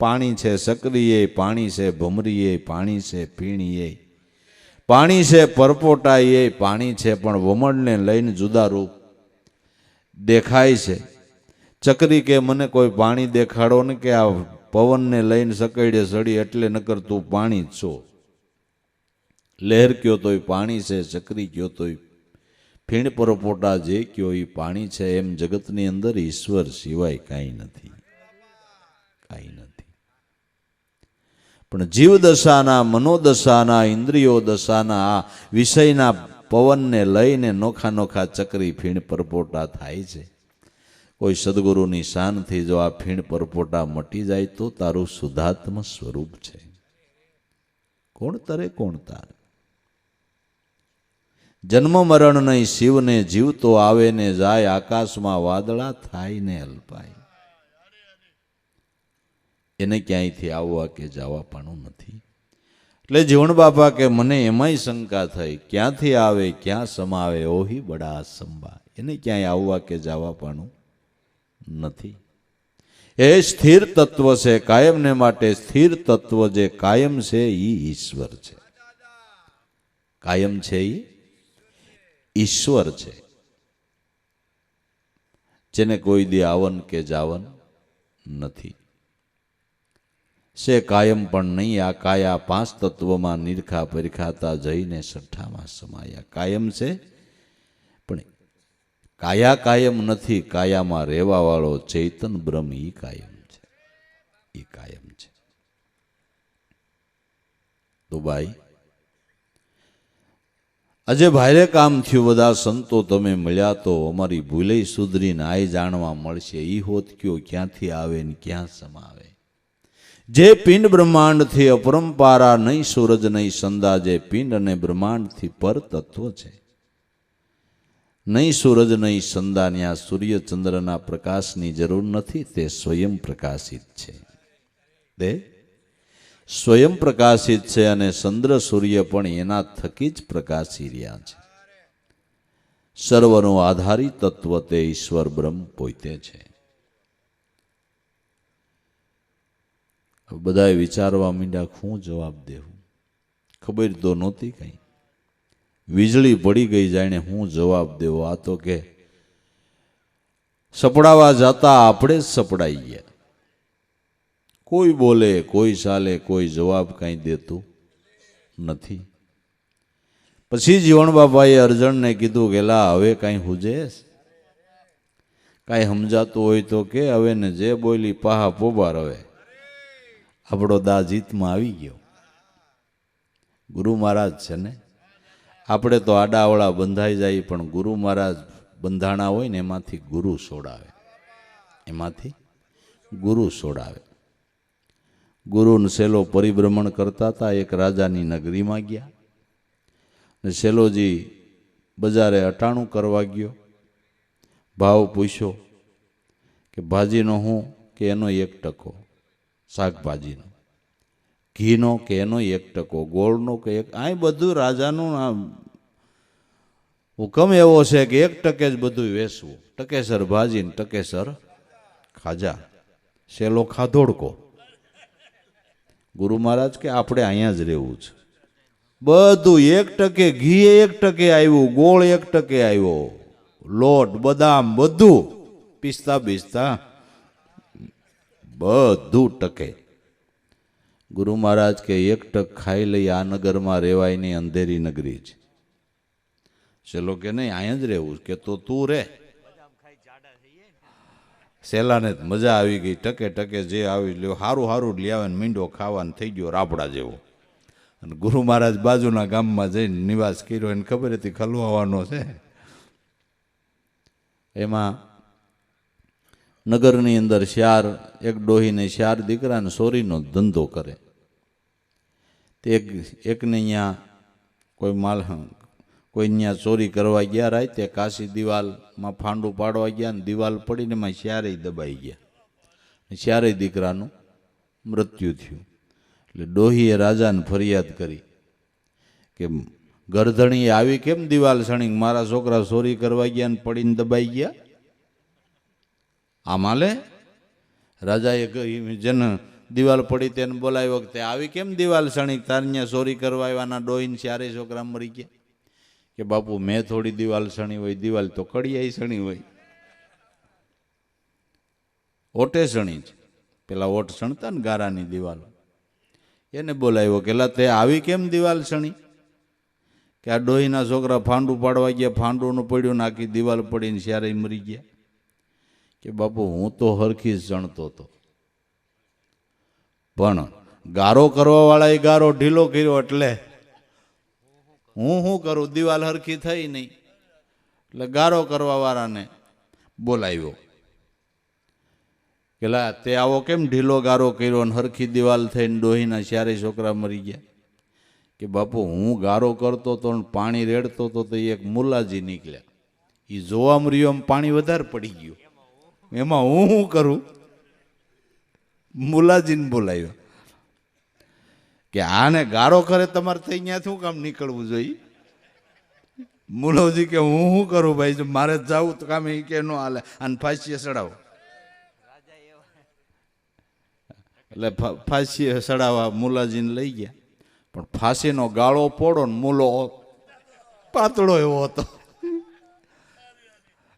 પાણી છે સકરીએ પાણી છે ભમરીએ પાણી છે પીણીએ પાણી છે પરપોટાએ પાણી છે. પણ વમળને લઈને જુદા રૂપ દેખાય છે. ચકરી કે મને કોઈ પાણી દેખાડો ને કે આ પવનને લઈને સકડીએ સડી એટલે નકર તું પાણી જ છો. લહેર કયો તોય પાણી છે ચકરી કયો તોય ફીણ પરપોટા જે કયો એ પાણી છે, એમ જગતની અંદર ઈશ્વર સિવાય કાંઈ નથી, કાંઈ નથી. પણ જીવ દશાના, મનોદશાના, ઇન્દ્રિયો દશાના આ વિષયના પવનને લઈને નોખા નોખા ચક્રી ફીણ પરપોટા થાય છે. કોઈ સદગુરુની શાનથી જો આ ફીણ પરપોટા મટી જાય તો તારું શુદ્ધાત્મ સ્વરૂપ છે. કોણ તરે કોણ તારે? જન્મ મરણ નહીં શિવને, જીવતો આવે ને જાય, આકાશમાં વાદળા થાય ને અલ્પાય. એને ક્યાંયથી આવવા કે જવા પાનું નથી. એટલે જીવણ બાપા કે મને એમાંય શંકા થઈ, ક્યાંથી આવે ક્યાં સમાવે, ઓહી બડા સંબા. એને ક્યાંય આવવા કે જવા પાનું નથી. એ સ્થિર તત્વ છે, કાયમને માટે સ્થિર તત્વ જે કાયમ છે એ ઈશ્વર છે. કાયમ છે એ ઈશ્વર છે, જેને કોઈ દી આવન કે જાવન નથી. સે કાયમ પણ નહીં, આ કાયા પાંચ તત્વમાં નિરખા પરિખાતા જઈને સઠ્ઠામાં સમાયા. કાયમ છે પણ કાયા કાયમ નથી, કાયામાં રહેવા વાળો ચૈતન બ્રહ્મ ઈ કાયમ છે, ઈ કાયમ છે. તો ભાઈ આજે ભારે કામ થયું, બધા સંતો તમે મળ્યા તો અમારી ભૂલે સુધરીને આય જાણવા મળશે. ઈ હોત કયો ક્યાંથી આવે ને ક્યાં સમાવે. જે પિંડ બ્રહ્માંડથી અપરંપારા, નહીં સૂરજ નહીં સંદા, જે પિંડ અને બ્રહ્માંડથી પર તત્વ છે. નહીં સૂરજ નહીં સંદા, ત્યાં સૂર્ય ચંદ્રના પ્રકાશની જરૂર નથી, તે સ્વયં પ્રકાશિત છે. તે સ્વયં પ્રકાશિત છે અને ચંદ્ર સૂર્ય પણ એના થકી જ પ્રકાશી રહ્યા છે. સર્વનું આધારી તત્વ તે ઈશ્વર બ્રહ્મ પોતે છે. બધાએ વિચારવા માંડ્યા, શું જવાબ દેવું? ખબર તો નહોતી કઈ. વીજળી પડી ગઈ, જાણે હું જવાબ દેવો. આ તો કે સપડાવા જતા આપણે જ સપડાઈ ગયા. કોઈ બોલે, કોઈ ચાલે, કોઈ જવાબ કઈ દેતું નથી. પછી જીવણ બાપાએ અર્જણને કીધું કે લા હવે કઈ હુજેસ, કઈ સમજાતું હોય તો કે હવે ને જે બોલી પાહા પોબાર. હવે આપણો દા જીતમાં આવી ગયો. ગુરુ મહારાજ છે ને, આપણે તો આડાવડા બંધાઈ જાય, પણ ગુરુ મહારાજ બંધાણા હોય ને એમાંથી ગુરુ છોડાવે, એમાંથી ગુરુ છોડાવે. ગુરુને સેલો પરિભ્રમણ કરતા હતા, એક રાજાની નગરીમાં ગયા ને સેલોજી બજારે અટાણું કરવા ગયો. ભાવ પૂછ્યો કે ભાજીનો હું કે એનો 1%, શાકભાજીનો, ઘીનો કે એનો 1%, ગોળનો કે એક. આ બધું રાજાનું હુકમ એવો છે કે 1% જ બધું વેચવું. ટકેસર ભાજી ને ટકેસર ખાજા. સેલો ખાધોડકો. ગુરુ મહારાજ કે આપણે અહીંયા જ રહેવું છે. બધું 1%, ઘી 1% આવ્યું, ગોળ 1% આવ્યો, લોટ બદામ બધું, પિસ્તા બિસ્તા બધું ટકે. ગુરુ મહારાજ કે 1% ખાઈ લઈ, આ નગરમાં રહેવાય નહીં, અંધેરી નગરી છે. સેલો કે નહીં અહીંયા જ રહેવું કે તો તું રે. સેલાને મજા આવી ગઈ, ટકે જે આવી લ્યો, હારું હારું લઈ આવે ને મીંડો ખાવાનું થઈ ગયો રાપડા જેવો. અને ગુરુ મહારાજ બાજુના ગામમાં જઈને નિવાસ કર્યો, એને ખબર હતી ખલવાવાનો છે. એમાં નગરની અંદર એક ડોહીને 4 દીકરાને ચોરીનો ધંધો કરે. તે એકને અહીંયા કોઈ અહીંયા ચોરી કરવા ગયા, રાતે કાશી દિવાલમાં ફાંડું પાડવા ગયા ને દિવાલ પડીને એમાં 4 દબાઈ ગયા. 4 દીકરાનું મૃત્યુ થયું. એટલે ડોહીએ રાજાને ફરિયાદ કરી કે ગરધણી આવી કેમ દિવાલ સણી, મારા છોકરા ચોરી કરવા ગયા ને પડીને દબાઈ ગયા. આમ હાલે? રાજાએ જેને દિવાલ પડી તેને બોલાવી વખતે આવી કેમ દિવાલ સણી, તાર ચોરી કરવા આવ્યાના ડોહીને 4 છોકરા મરી ગયા. કે બાપુ મેં થોડી દિવાલ સણી હોય, દિવાલ તો કડિયાઈ સણી હોય, ઓટે સણી છે. પેલા ઓટ સણતા ને ગારાની દિવાલ, એને બોલાવ્યો કે લા તે આવી કેમ દિવાલ સણી? કે આ ડોહીના છોકરા ફાંડું પાડવા ગયા, ફાંડુનું પડ્યું ને આખી દિવાલ પડીને ત્યારે મરી ગયા? કે બાપુ હું તો હરખી જ જણતો હતો, પણ ગારો કરવાવાળાએ ગારો ઢીલો કર્યો એટલે હું શું કરું? દિવાલ હરખી થઈ નહીં એટલે ગારો કરવાવાળાને બોલાવ્યો કે લા તે આવો કેમ ઢીલો ગારો કર્યો ને હરખી દિવાલ થઈને ડોહીના ચારે છોકરા મરી ગયા? કે બાપુ હું ગારો કરતો હતો ને પાણી રેડતો હતો તો એક મુલાજી નીકળ્યા, એ જોવા મળ્યો એમ પાણી વધારે પડી ગયું, એમાં હું શું કરું? મુલાજીને બોલાવ્યો કે આને ગારો કરે તમારે થઈ ત્યાંથી શું કામ નીકળવું જોઈએ? મુલોજી કે હું શું કરું ભાઈ, જો મારે જવું તો કામ એ કે ન હાલે, આને ફાંસીએ ચડાવો. એટલે ફાંસીએ ચડાવવા મુલાજીને લઈ ગયા, પણ ફાંસીનો ગાળો પોડો ને મૂલો પાતળો એવો હતો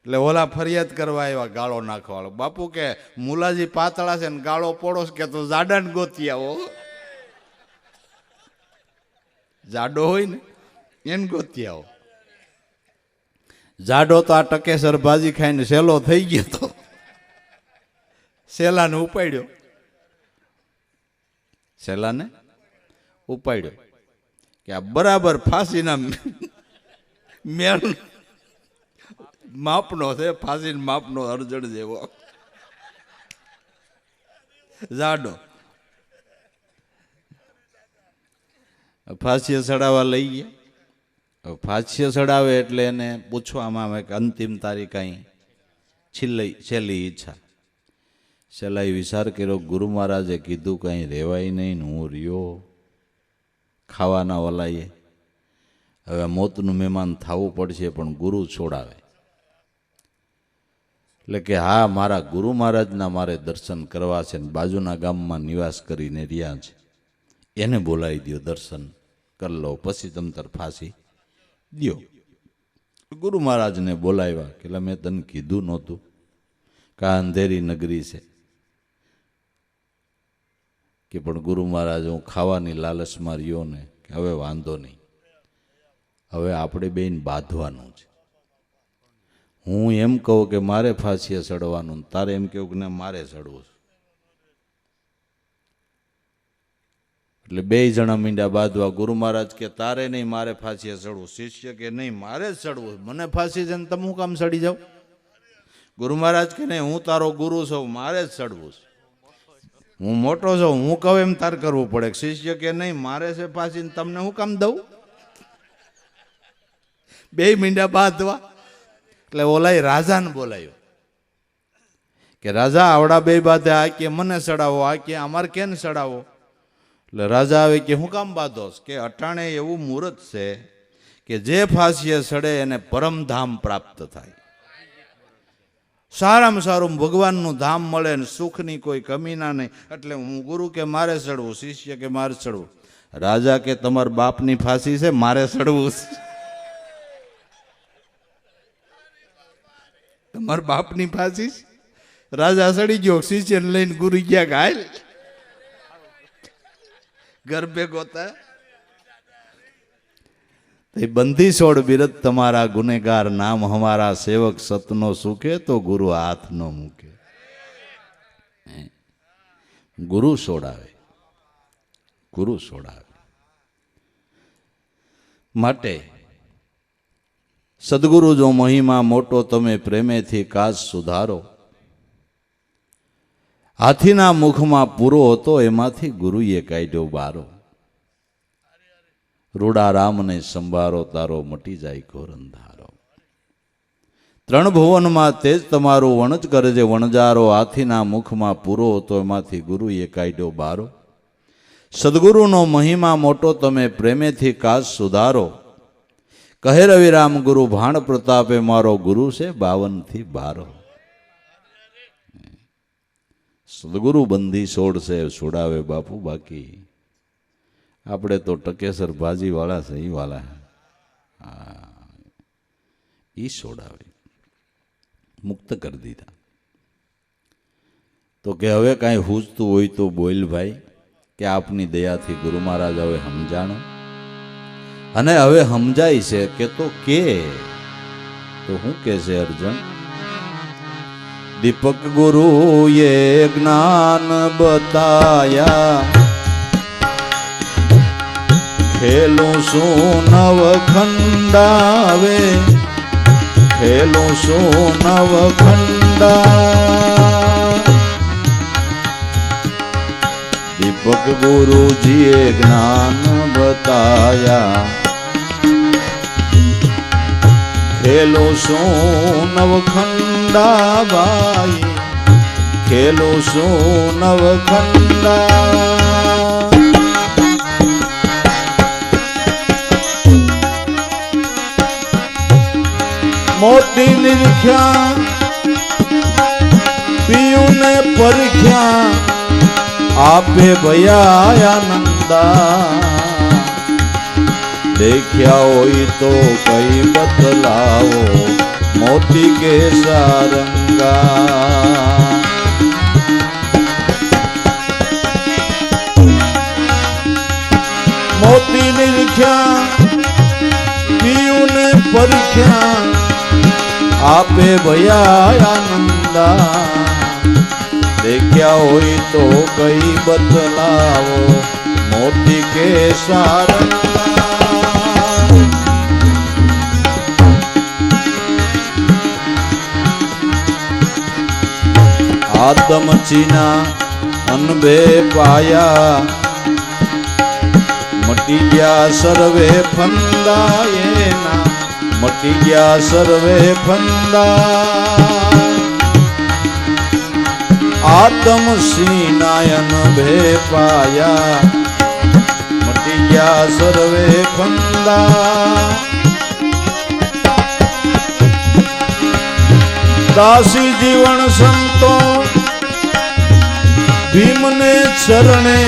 એટલે ઓલા ફરિયાદ કરવા આવ્યા ગાળો નાખવાળો. બાપુ કે મુલાજી પાતળા છે ને ગાળો પોડો કે તો જાડાને ગોતી આવો, જાડો હોય ને એને ગોતી આવો. જાડો તો આ ટકેસર ભાજી ખાઈને સેલો થઈ ગયો તો સેલાને ઉપાડ્યો, સેલાને ઉપાડ્યો કે આ બરાબર ફાંસીના મેળ માપનો છે, ફાંસીના માપનો અરજણ જેવો જાડો. ફાંસીએ ચડાવવા લઈ ગયા. ફાંસીએ ચડાવે એટલે એને પૂછવામાં આવે કે અંતિમ તારીખ કાંઈ છેલ્લી ઈચ્છા? છેલ્લા વિચાર કર્યો, ગુરુ મહારાજે કીધું કાંઈ રહેવાય નહીં ને હું રહ્યો ખાવાના વલાઈએ, હવે મોતનું મહેમાન થવું પડશે પણ ગુરુ છોડાવે. એટલે કે હા મારા ગુરુ મહારાજના મારે દર્શન કરવા છે ને બાજુના ગામમાં નિવાસ કરીને રહ્યા છે, એને બોલાવી દો, દર્શન કરી લો, પછી તમ તાર ફાંસી દો. ગુરુ મહારાજને બોલાવ્યા કે મેં તને કીધું નહોતું કે આ અંધેરી નગરી છે? કે પણ ગુરુ મહારાજ હું ખાવાની લાલચમાં રહ્યો ને, કે હવે વાંધો નહીં, હવે આપણે બેન બાંધવાનું છે. હું એમ કહું કે મારે ફાંસીએ ચડવાનું, તારે એમ કહું કે ના મારે ચડવું છે. એટલે બે જણા મીંડા બાંધવા. ગુરુ મહારાજ કે તારે નહીં મારે ફાંસીએ ચડવું. શિષ્ય કે નહીં મારે જ ચડવું, મને ફાંસી છે ને તમે હું કામ ચડી જાવ? ગુરુ મહારાજ કે નહીં હું તારો ગુરુ છું, મારે જ ચડવું છે, હું મોટો છું, હું કહું એમ તાર કરવું પડે. શિષ્ય કે નહીં મારે છે ફાંસી, તમને હું કામ દઉં? બે મીંડા બાંધવા. એટલે ઓલાએ રાજાને બોલાયો કે રાજા આવડા બે બાંધે, આ કે મને ચડાવો, આ કે અમારે કેને ચડાવો? એટલે રાજા આવે કે હું કામ બાંધોસ? કે અટાણે એવું મુહૂર્ત છે કે જે ફાંસીએ ચડે એને પરમધામ પ્રાપ્ત થાય, સારામાં સારું ભગવાનનું ધામ મળે ને સુખની કોઈ કમી ના નહીં. એટલે હું ગુરુ કે મારે ચડવું, શિષ્ય કે મારે ચડવું. રાજા કે તમારા બાપની ફાંસી છે, મારે ચડવું. તમારા બાપની ફાંસી? રાજા ચડી ગયો, શિષ્યને લઈને ગુરુ ગયા કે હાલ ઘર ભેગો થાય. બંધી છોડ બિરદ તમારા ગુનેગાર, નામ હમારા સેવક સતનો સુખે તો ગુરુ હાથ નો મૂકે. ગુરુ છોડાવે, ગુરુ છોડાવે. માટે સદગુરુ જો મહિમા મોટો તમે પ્રેમેથી કાજ સુધારો, હાથીના મુખમાં પૂરો હતો એમાંથી ગુરુએ કાઢ્યો બારો. રૂડા રામને સંભારો તારો મટી જાય ઘોર અંધારો. ત્રણ ભુવનમાં તેજ તમારું વણજ કરજે વણજારો, હાથીના મુખમાં પૂરો હતો એમાંથી ગુરુએ કાઢ્યો બારો. સદગુરુનો મહિમા મોટો તમે પ્રેમેથી કાજ સુધારો, કહે રવિરામ ગુરુ ભાણ પ્રતાપે મારો ગુરુ છે 52 બારો. સદગુરુ બંધી છોડ છે, છોડાવે બાપુ, બાકી આપણે તો ટકેસર ભાજીવાળા છે, એ વાળા હા એ છોડાવે, મુક્ત કરી દીધા. તો કે હવે કાંઈ હૂજતું હોય તો બોલ ભાઈ, કે આપની દયાથી ગુરુ મહારાજ હવે સમજાણો. અને હવે સમજાય છે કે તો શું કે છે અર્જુન? દીપક ગુરુએ જ્ઞાન બતાયા, ખેલું શું નવખંડાવે, ખેલું શું નવખંડા. દીપક ગુરુજીએ જ્ઞાન બતાયા, ખેલું શું નવખંડા ભાઈ, ખેલું શું નવખંડા. મોતી નિરખ્યા, પિયું ને પરખ્યા, આપે ભયા આનંદા. દેખ્યા હોય તો કઈ બતલાવો, મોતી કે સારંગા. મોતી નિરખ્યા, પિયું ને પરખ્યા, આપે ભયા આનંદા. દેખ્યા હોય તો કઈ બતલાવો, મોતી કે સારંગા. આદમ ચીના અનભે પાયા, મટી ગયા સર્વે ફંદા એના, મટી ગયા સર્વે ફંદા. આદમ સિંહ ભે પાયા, મટી ગયા સર્વે ફંદા. દાસી જીવન સંતો ભીમને ચરણે,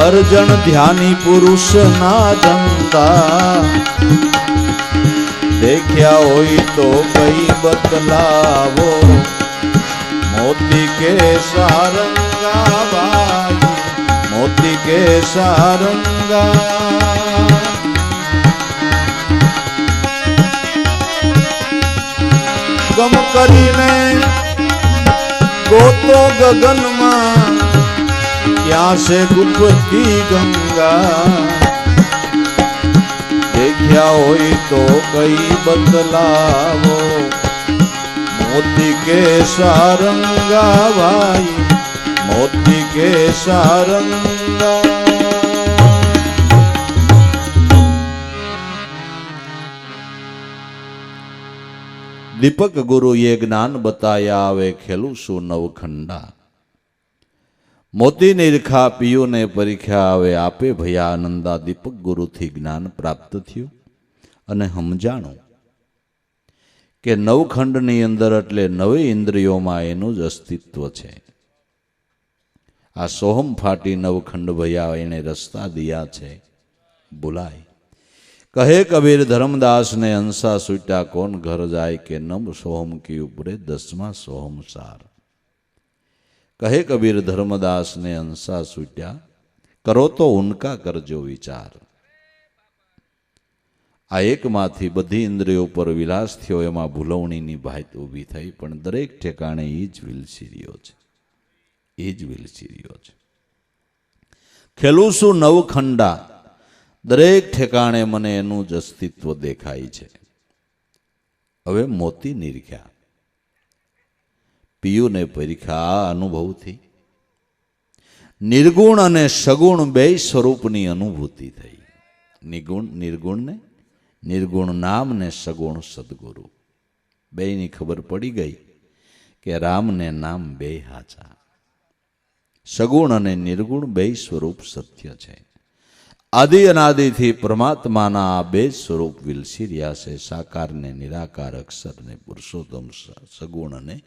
અર્જણ ધ્યાની પુરુષ ના જનતા. દેખ્યા હોય તો કઈ બતલાવો, મોતી કે સારંગા ભાઈ, મોતી કે સારંગા. ગમ કરીને ગોતો ગગનમાં, ક્યાં છે ગુપ્તી ગંગા. દેખ્યા હોય તો કઈ બદલાવો, મોતી કે સારંગા ભાઈ, મોતી કે સારંગા. દીપક ગુરુએ જ્ઞાન બતાયા, આવે ખેલું શું નવખંડા. મોતી નિરખા, પિયું ને પરીખ્યા, આવે આપે ભયા આનંદા. દીપક ગુરુથી જ્ઞાન પ્રાપ્ત થયું અને સમજાણું કે નવખંડની અંદર એટલે નવે ઇન્દ્રિયોમાં એનું જ અસ્તિત્વ છે. આ સોહમ ફાટી નવખંડ ભયા, એને રસ્તા દિયા છે ભૂલાય. કહે કબીર ધર્મદાસ ને અંસા સૂટ્યા, કોણ ઘર જાય કે નમ સોહમ કી ઉપરે 10મા સોહમ સાર. કહે કબીર ધર્મદાસ ને અંસા સૂટ્યા, કરો તો ઉનકા કરજો વિચાર. આ એકમાંથી બધી ઇન્દ્રિયો પર વિલાસ થયો, એમાં ભૂલવણીની ભાત ઊભી થઈ. પણ દરેક ઠેકાણે એ જ વિલસી રહ્યો છે, એ જ વિલસી રહ્યો છે. ખેલું શું નવખંડા, દરેક ઠેકાણે મને એનું જ અસ્તિત્વ દેખાય છે. હવે મોતી નિરખ્યા, પિયું ને પરીખ્યા, આ અનુભવથી નિર્ગુણ અને સગુણ બે સ્વરૂપની અનુભૂતિ થઈ. નિર્ગુણ ને નિર્ગુણ નામ ને સગુણ સદગુરુ બેયની ખબર પડી ગઈ કે રામ ને નામ બે હાચા. સગુણ અને નિર્ગુણ બે સ્વરૂપ સત્ય છે. આદિ અનાદિથી પરમાત્માના આ બે સ્વરૂપ વિલસી રહ્યા છે, સાકાર ને નિરાકાર, અક્ષર ને પુરુષોત્તમ, સગુણ અને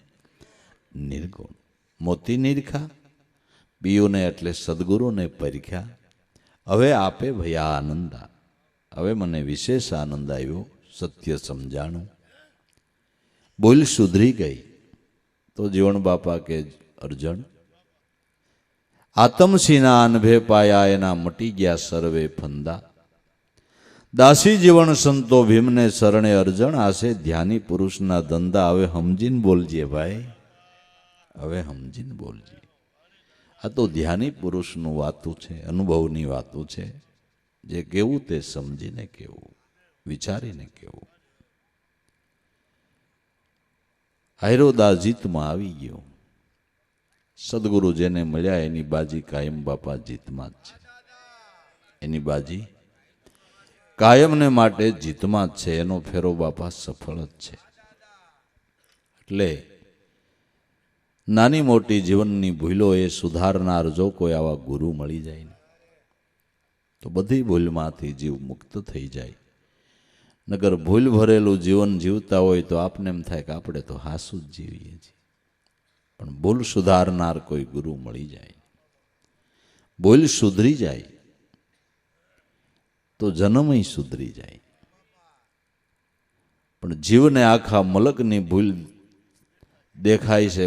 નિર્ગુણ. મોતી નિરખા, પિયુને એટલે સદગુરુને પરીખ્યા, હવે આપે ભયા આનંદા. હવે મને વિશેષ આનંદ આવ્યો, સત્ય સમજાણું, ભૂલ સુધરી ગઈ. તો જીવણ બાપા કે અર્જુન, આતમસિંહના અનભે પાયા, એના મટી ગયા સર્વે ફંદા. દાસી જીવન સંતો ભીમને શરણે અર્જણ આશે ધ્યાની પુરુષના ધંધા. હવે સમજીને બોલજે ભાઈ, હવે સમજીને બોલજે. આ તો ધ્યાની પુરુષનું વાતું છે, અનુભવની વાતું છે. જે કેવું તે સમજીને કેવું, વિચારીને કેવું. આયરોદા જીતમાં આવી ગયો. સદગુરુ જેને મળ્યા એની બાજી કાયમ બાપા જીતમાં જ છે. એની બાજી કાયમને માટે જીતમાં જ છે. એનો ફેરો બાપા સફળ જ છે. એટલે નાની મોટી જીવનની ભૂલો એ સુધારનાર જો કોઈ આવા ગુરુ મળી જાય ને તો બધી ભૂલમાંથી જીવ મુક્ત થઈ જાય. નગર ભૂલ ભરેલું જીવન જીવતા હોય તો આપને એમ થાય કે આપણે તો હાસુ જ જીવીએ છીએ. પણ ભૂલ સુધારનાર કોઈ ગુરુ મળી જાય, ભૂલ સુધરી જાય તો જન્મય સુધરી જાય. પણ જીવને આખા મલકની ભૂલ દેખાય છે,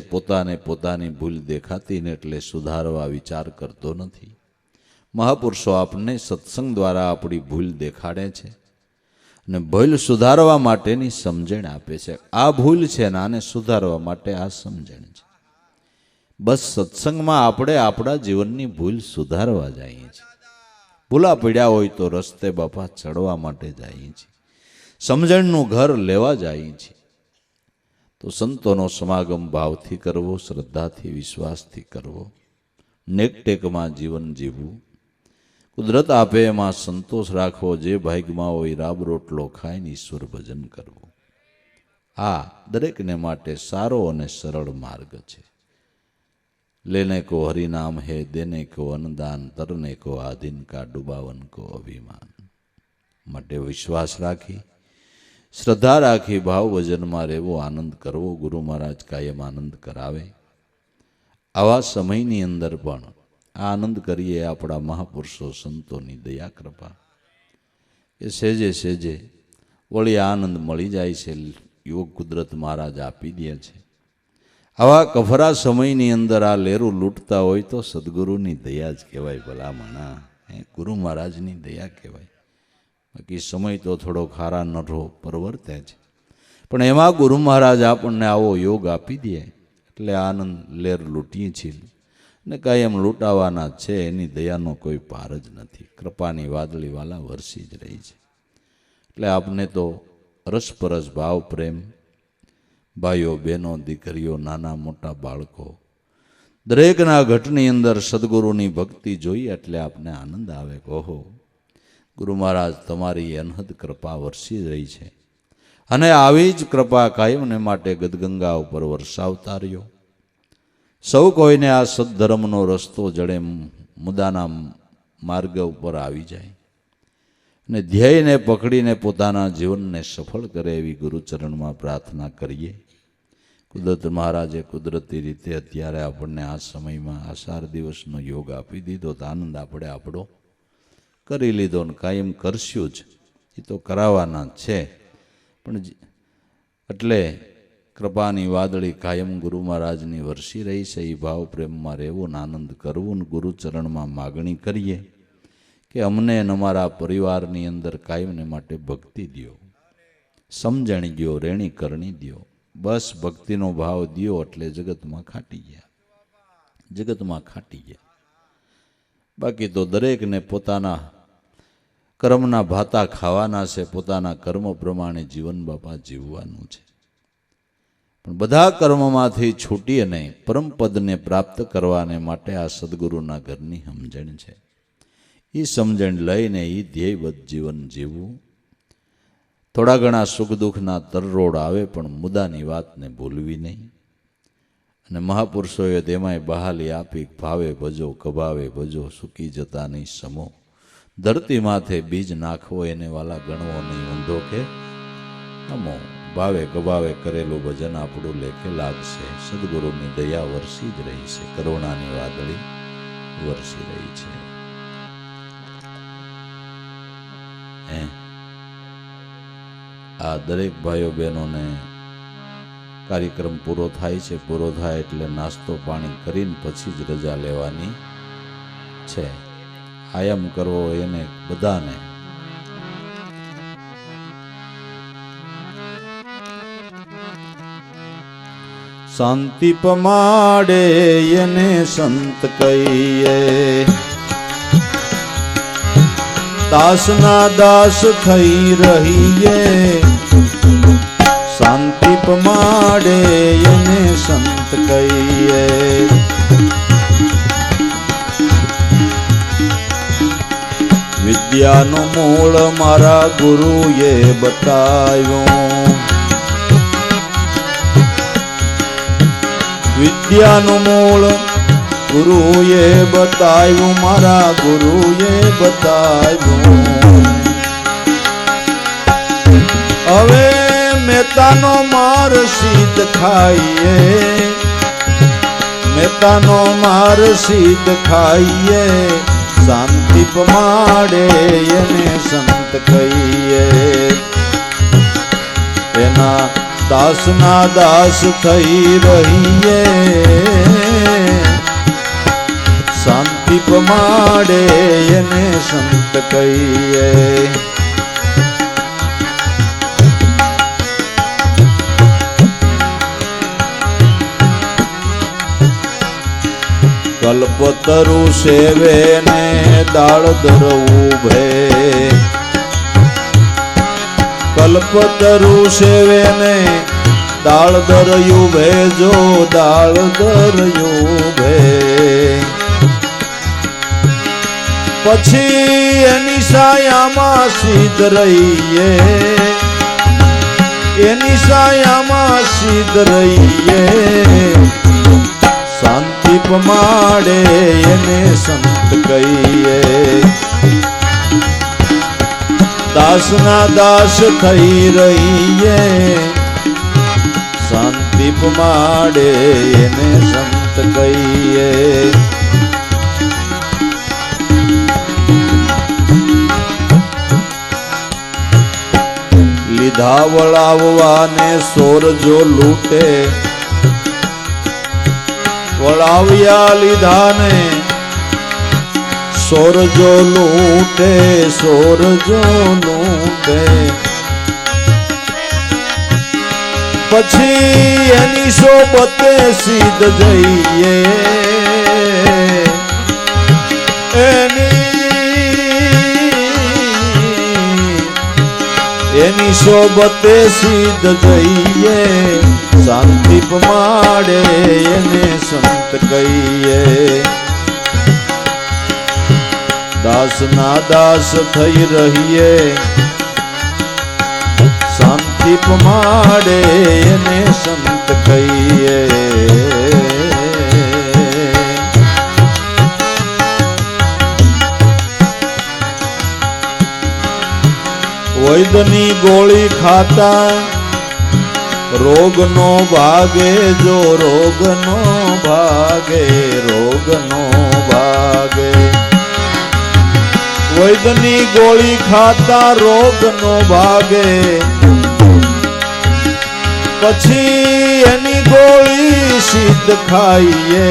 પોતાની ભૂલ દેખાતી ને એટલે સુધારવા વિચાર કરતો નથી. મહાપુરુષો આપણને સત્સંગ દ્વારા આપણી ભૂલ દેખાડે છે અને ભૂલ સુધારવા માટેની સમજણ આપે છે. આ ભૂલ છે ને આને સુધારવા માટે આ સમજણ છે. બસ સત્સંગમાં આપણે આપણા જીવનની ભૂલ સુધારવા જઈએ છીએ. ભૂલા પડ્યા હોય તો રસ્તે બાપા ચડવા માટે જઈએ છીએ. સમજણનું ઘર લેવા જઈએ છીએ. તો સંતોનો સમાગમ ભાવથી કરવો, શ્રદ્ધાથી વિશ્વાસથી કરવો, નેકટેકમાં જીવન જીવવું, કુદરત આપે એમાં સંતોષ રાખવો, જે ભાગ્યમાં હોય રાબ રોટલો ખાઈને ઈશ્વર ભજન કરવું. આ દરેકને માટે સારો અને સરળ માર્ગ છે. લેને કો હરિનામ હે, દેને કો અન્નદાન, તરને કો આધીન કા, ડુબાવન કો અભિમાન. માટે વિશ્વાસ રાખી, શ્રદ્ધા રાખી, ભાવ વજનમાં રહેવો, આનંદ કરવો. ગુરુ મહારાજ કાયમ આનંદ કરાવે. આવા સમયની અંદર પણ આ આનંદ કરીએ. આપણા મહાપુરુષો સંતોની દયા કૃપા કે સેજે સેજે વળી આનંદ મળી જાય છે. યોગ કુદરત મહારાજ આપી દે છે. આવા કફરા સમયની અંદર આ લેરું લૂંટતા હોય તો સદગુરુની દયા જ કહેવાય. ભલામણા ગુરુ મહારાજની દયા કહેવાય. બાકી સમય તો થોડો ખારા નઠો પરવર્તે છે, પણ એમાં ગુરુ મહારાજ આપણને આવો યોગ આપી દે એટલે આનંદ લેર લૂંટીએ છીએ ને કાંઈ એમ લૂંટાવાના છે. એની દયાનો કોઈ પાર જ નથી. કૃપાની વાદળી વાલા વરસી જ રહી છે. એટલે આપને તો રસપરસ ભાવ પ્રેમ, ભાઈઓ બહેનો દીકરીઓ નાના મોટા બાળકો દરેકના ઘટની અંદર સદગુરુની ભક્તિ જોઈએ એટલે આપને આનંદ આવે. ઓહો, ગુરુ મહારાજ તમારી અનહદ કૃપા વરસી રહી છે અને આવી જ કૃપા કાયમને માટે ગદગંગા ઉપર વરસાવતા રહ્યો. સૌ કોઈને આ સદ્ધર્મનો રસ્તો જડે મુદાના માર્ગ ઉપર આવી જાય અને ધ્યેયને પકડીને પોતાના જીવનને સફળ કરે એવી ગુરુચરણમાં પ્રાર્થના કરીએ. કુદરત મહારાજે કુદરતી રીતે અત્યારે આપણને આ સમયમાં આષાઢ દિવસનો યોગ આપી દીધો તો આનંદ આપણે આપણો કરી લીધો ને કાયમ કરશું જ. એ તો કરાવવાના છે. પણ એટલે કૃપાની વાદળી કાયમ ગુરુ મહારાજની વરસી રહી છે. એ ભાવ પ્રેમમાં રહેવું ને આનંદ કરવું ને ગુરુચરણમાં માગણી કરીએ કે અમને અમારા પરિવારની અંદર કાયમને માટે ભક્તિ દો, સમજણ દો, રેણી કરણી દો. બસ ભક્તિનો ભાવ દો એટલે જગતમાં ખાટી ગયા, જગતમાં ખાટી ગયા. બાકી તો દરેકને પોતાના કર્મના ભાતા ખાવાના છે, પોતાના કર્મ પ્રમાણે જીવન બાપા જીવવાનું છે. પણ બધા કર્મમાંથી છૂટીએ નહીં, પરમપદને પ્રાપ્ત કરવાને માટે આ સદગુરુના ઘરની સમજણ છે. એ સમજણ લઈને એ ધ્યેયબદ્ધ જીવન જીવવું. થોડા ઘણા સુખ દુઃખના તરરોડ આવે પણ મુદ્દાની વાતને ભૂલવી નહીં. અને મહાપુરુષોએ તેમાંય બહાલી આપી, ભાવે ભજો કભાવે ભજો, સૂકી જતા નહીં સમો. ધરતી માથે બીજ નાખવો એને વાલા ગણવો નહીં ઊંધો કે નમો. ભાવે કભાવે કરેલું ભજન આપણું લેખે લાગશે. સદગુરુની દયા વરસી જ રહી છે, કરુણાની વાદળી વરસી રહી છે. આ દરેક ભાઈઓ બહેનોને કાર્યક્રમ પૂરો થાય છે. પૂરો થાય એટલે નાસ્તો પાણી કરીને પછી જ રજા લેવાની છે. આયામ કરવો એને બધાને શાંતિ પમાડે એને સંત કહીએ દાસના દાસ થઈ રહીએ શાંતિ પમાડે એને સંત કહીએ વિદ્યાનું મૂળ મારા ગુરુએ બતાવ્યું વિદ્યાનું મૂળ ગુરુએ બતાવ્યું મારા ગુરુએ બતાવ્યું હવે મહેતાનો માર સિદ્ધ ખાઈએ મહેતાનો માર સિદ્ધ ખાઈએ શાંતિ પમાડે એને સંત કહીએ એના દાસના દાસ થઈ રહીએ શાંતિ પમાડે એને સંત કહીએ કલ્પતરુ સેવે ને દાળ ધરવું કલ્પતરુ સેવે ને દાળ ધરયું ભેજો દાળ ધરયું ભે પછી એની સાયામાં સિદ્ધ રહીએ એની સાયામાં સિદ્ધ રહીએ શાંતિ પમાડે એને સંત કહીએ દાસના દાસ થઈ રહીએ શાંતિ પમાડે એને સંત કહીએ લીધા વળાવવાને સોરજો લૂટે વળાવ્યા લીધાને સોરજો લૂટે સોરજો લૂટે પછી એની સોબતે સિદ્ધ જઈએ એની સોબતે સિદ્ધ જઈએ શાંતિ પમાડે એને સંત કહીએ દાસના દાસ થઈ રહીએ શાંતિ પમાડે એને સંત કહીએ વૈદની ગોળી ખાતા રોગ નો ભાગે જો રોગ નો ભાગે રોગ નો ભાગે વૈદની ગોળી ખાતા રોગ નો ભાગે પછી એની ગોળી સિદ્ધ ખાઈએ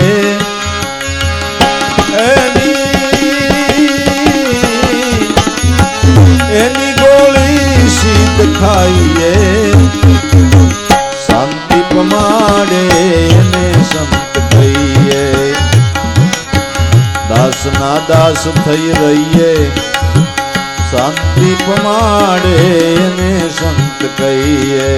એની ગોળી સિદ્ધ ખાઈએ શાંતિ પમાડે એને સંત કહીએ દાસના દાસ થઈ રહીએ શાંતિ પમાડે એને સંત કહીએ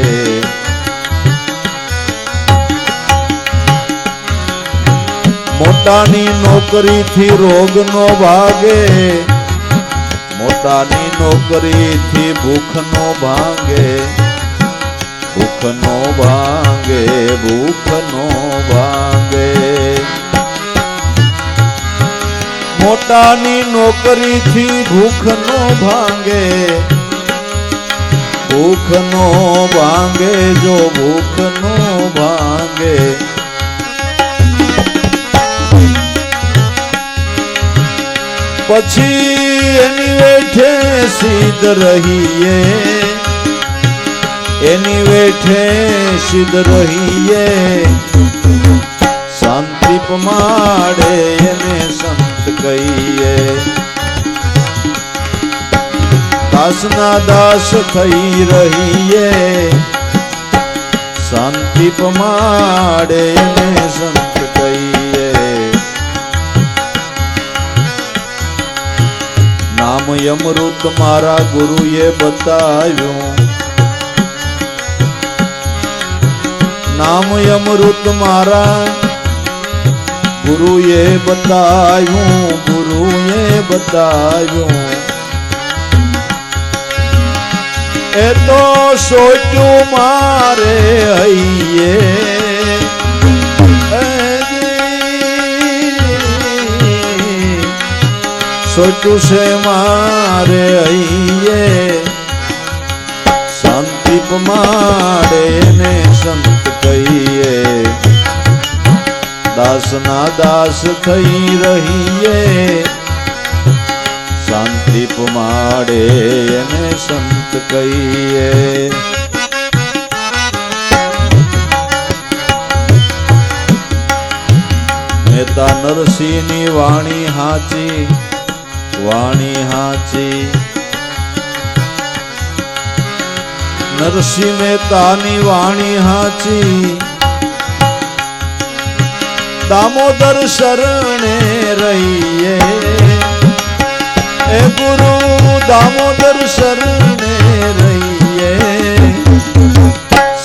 મોટાની નોકરીથી રોગ નો ભાગે મોટાની નોકરીથી ભૂખ નો ભાંગે ભૂખ નો ભાંગે ભૂખ નો ભાંગે મોટાની નોકરીથી ભૂખ નો ભાંગે ભૂખ નો ભાંગે જો ભૂખ નો ભાંગે પછી એની વેઠે સિદ્ધ રહીએ એની વેઠે સિદ્ધ રહીએ શાંતિ પમાડે એને સંત કહીએ દાસના દાસ થઈ રહીએ શાંતિ પમાડે એને સંત કહીએ. નામ અમૃત મારા ગુરુએ બતાવ્યું, નામ અમૃત મારા ગુરુએ બતાવ્યું, ગુરુએ બતાવ્યું. એ તો સોચ્યું મારે હૈયે, સોચ્યું છે મારે હૈયે. શાંતિ પમાડે ને સંત કહીએ. દાસના દાસ થઈ રહીએ. શાંતિ પમાડે એને સંત કહીએ. મહેતા નરસિંહની વાણી હાચી, વાણી હાચી. નરસિંહ મહેતાની વાણી હાચી. દામોદર શરણે રહીએ. એ ગુરુ દામોદર શરણે રહીએ.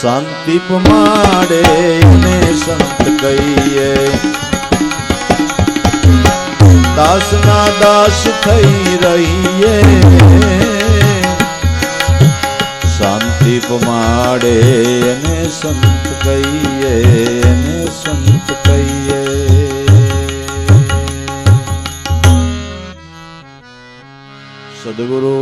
શાંતિ પમાડે ને સંત કહીએ. દાસના દાસ થઈ રહીએ. શાંતિ પમાડે એને સંત કહીએ, એને સંત કહીએ. સદગુરુ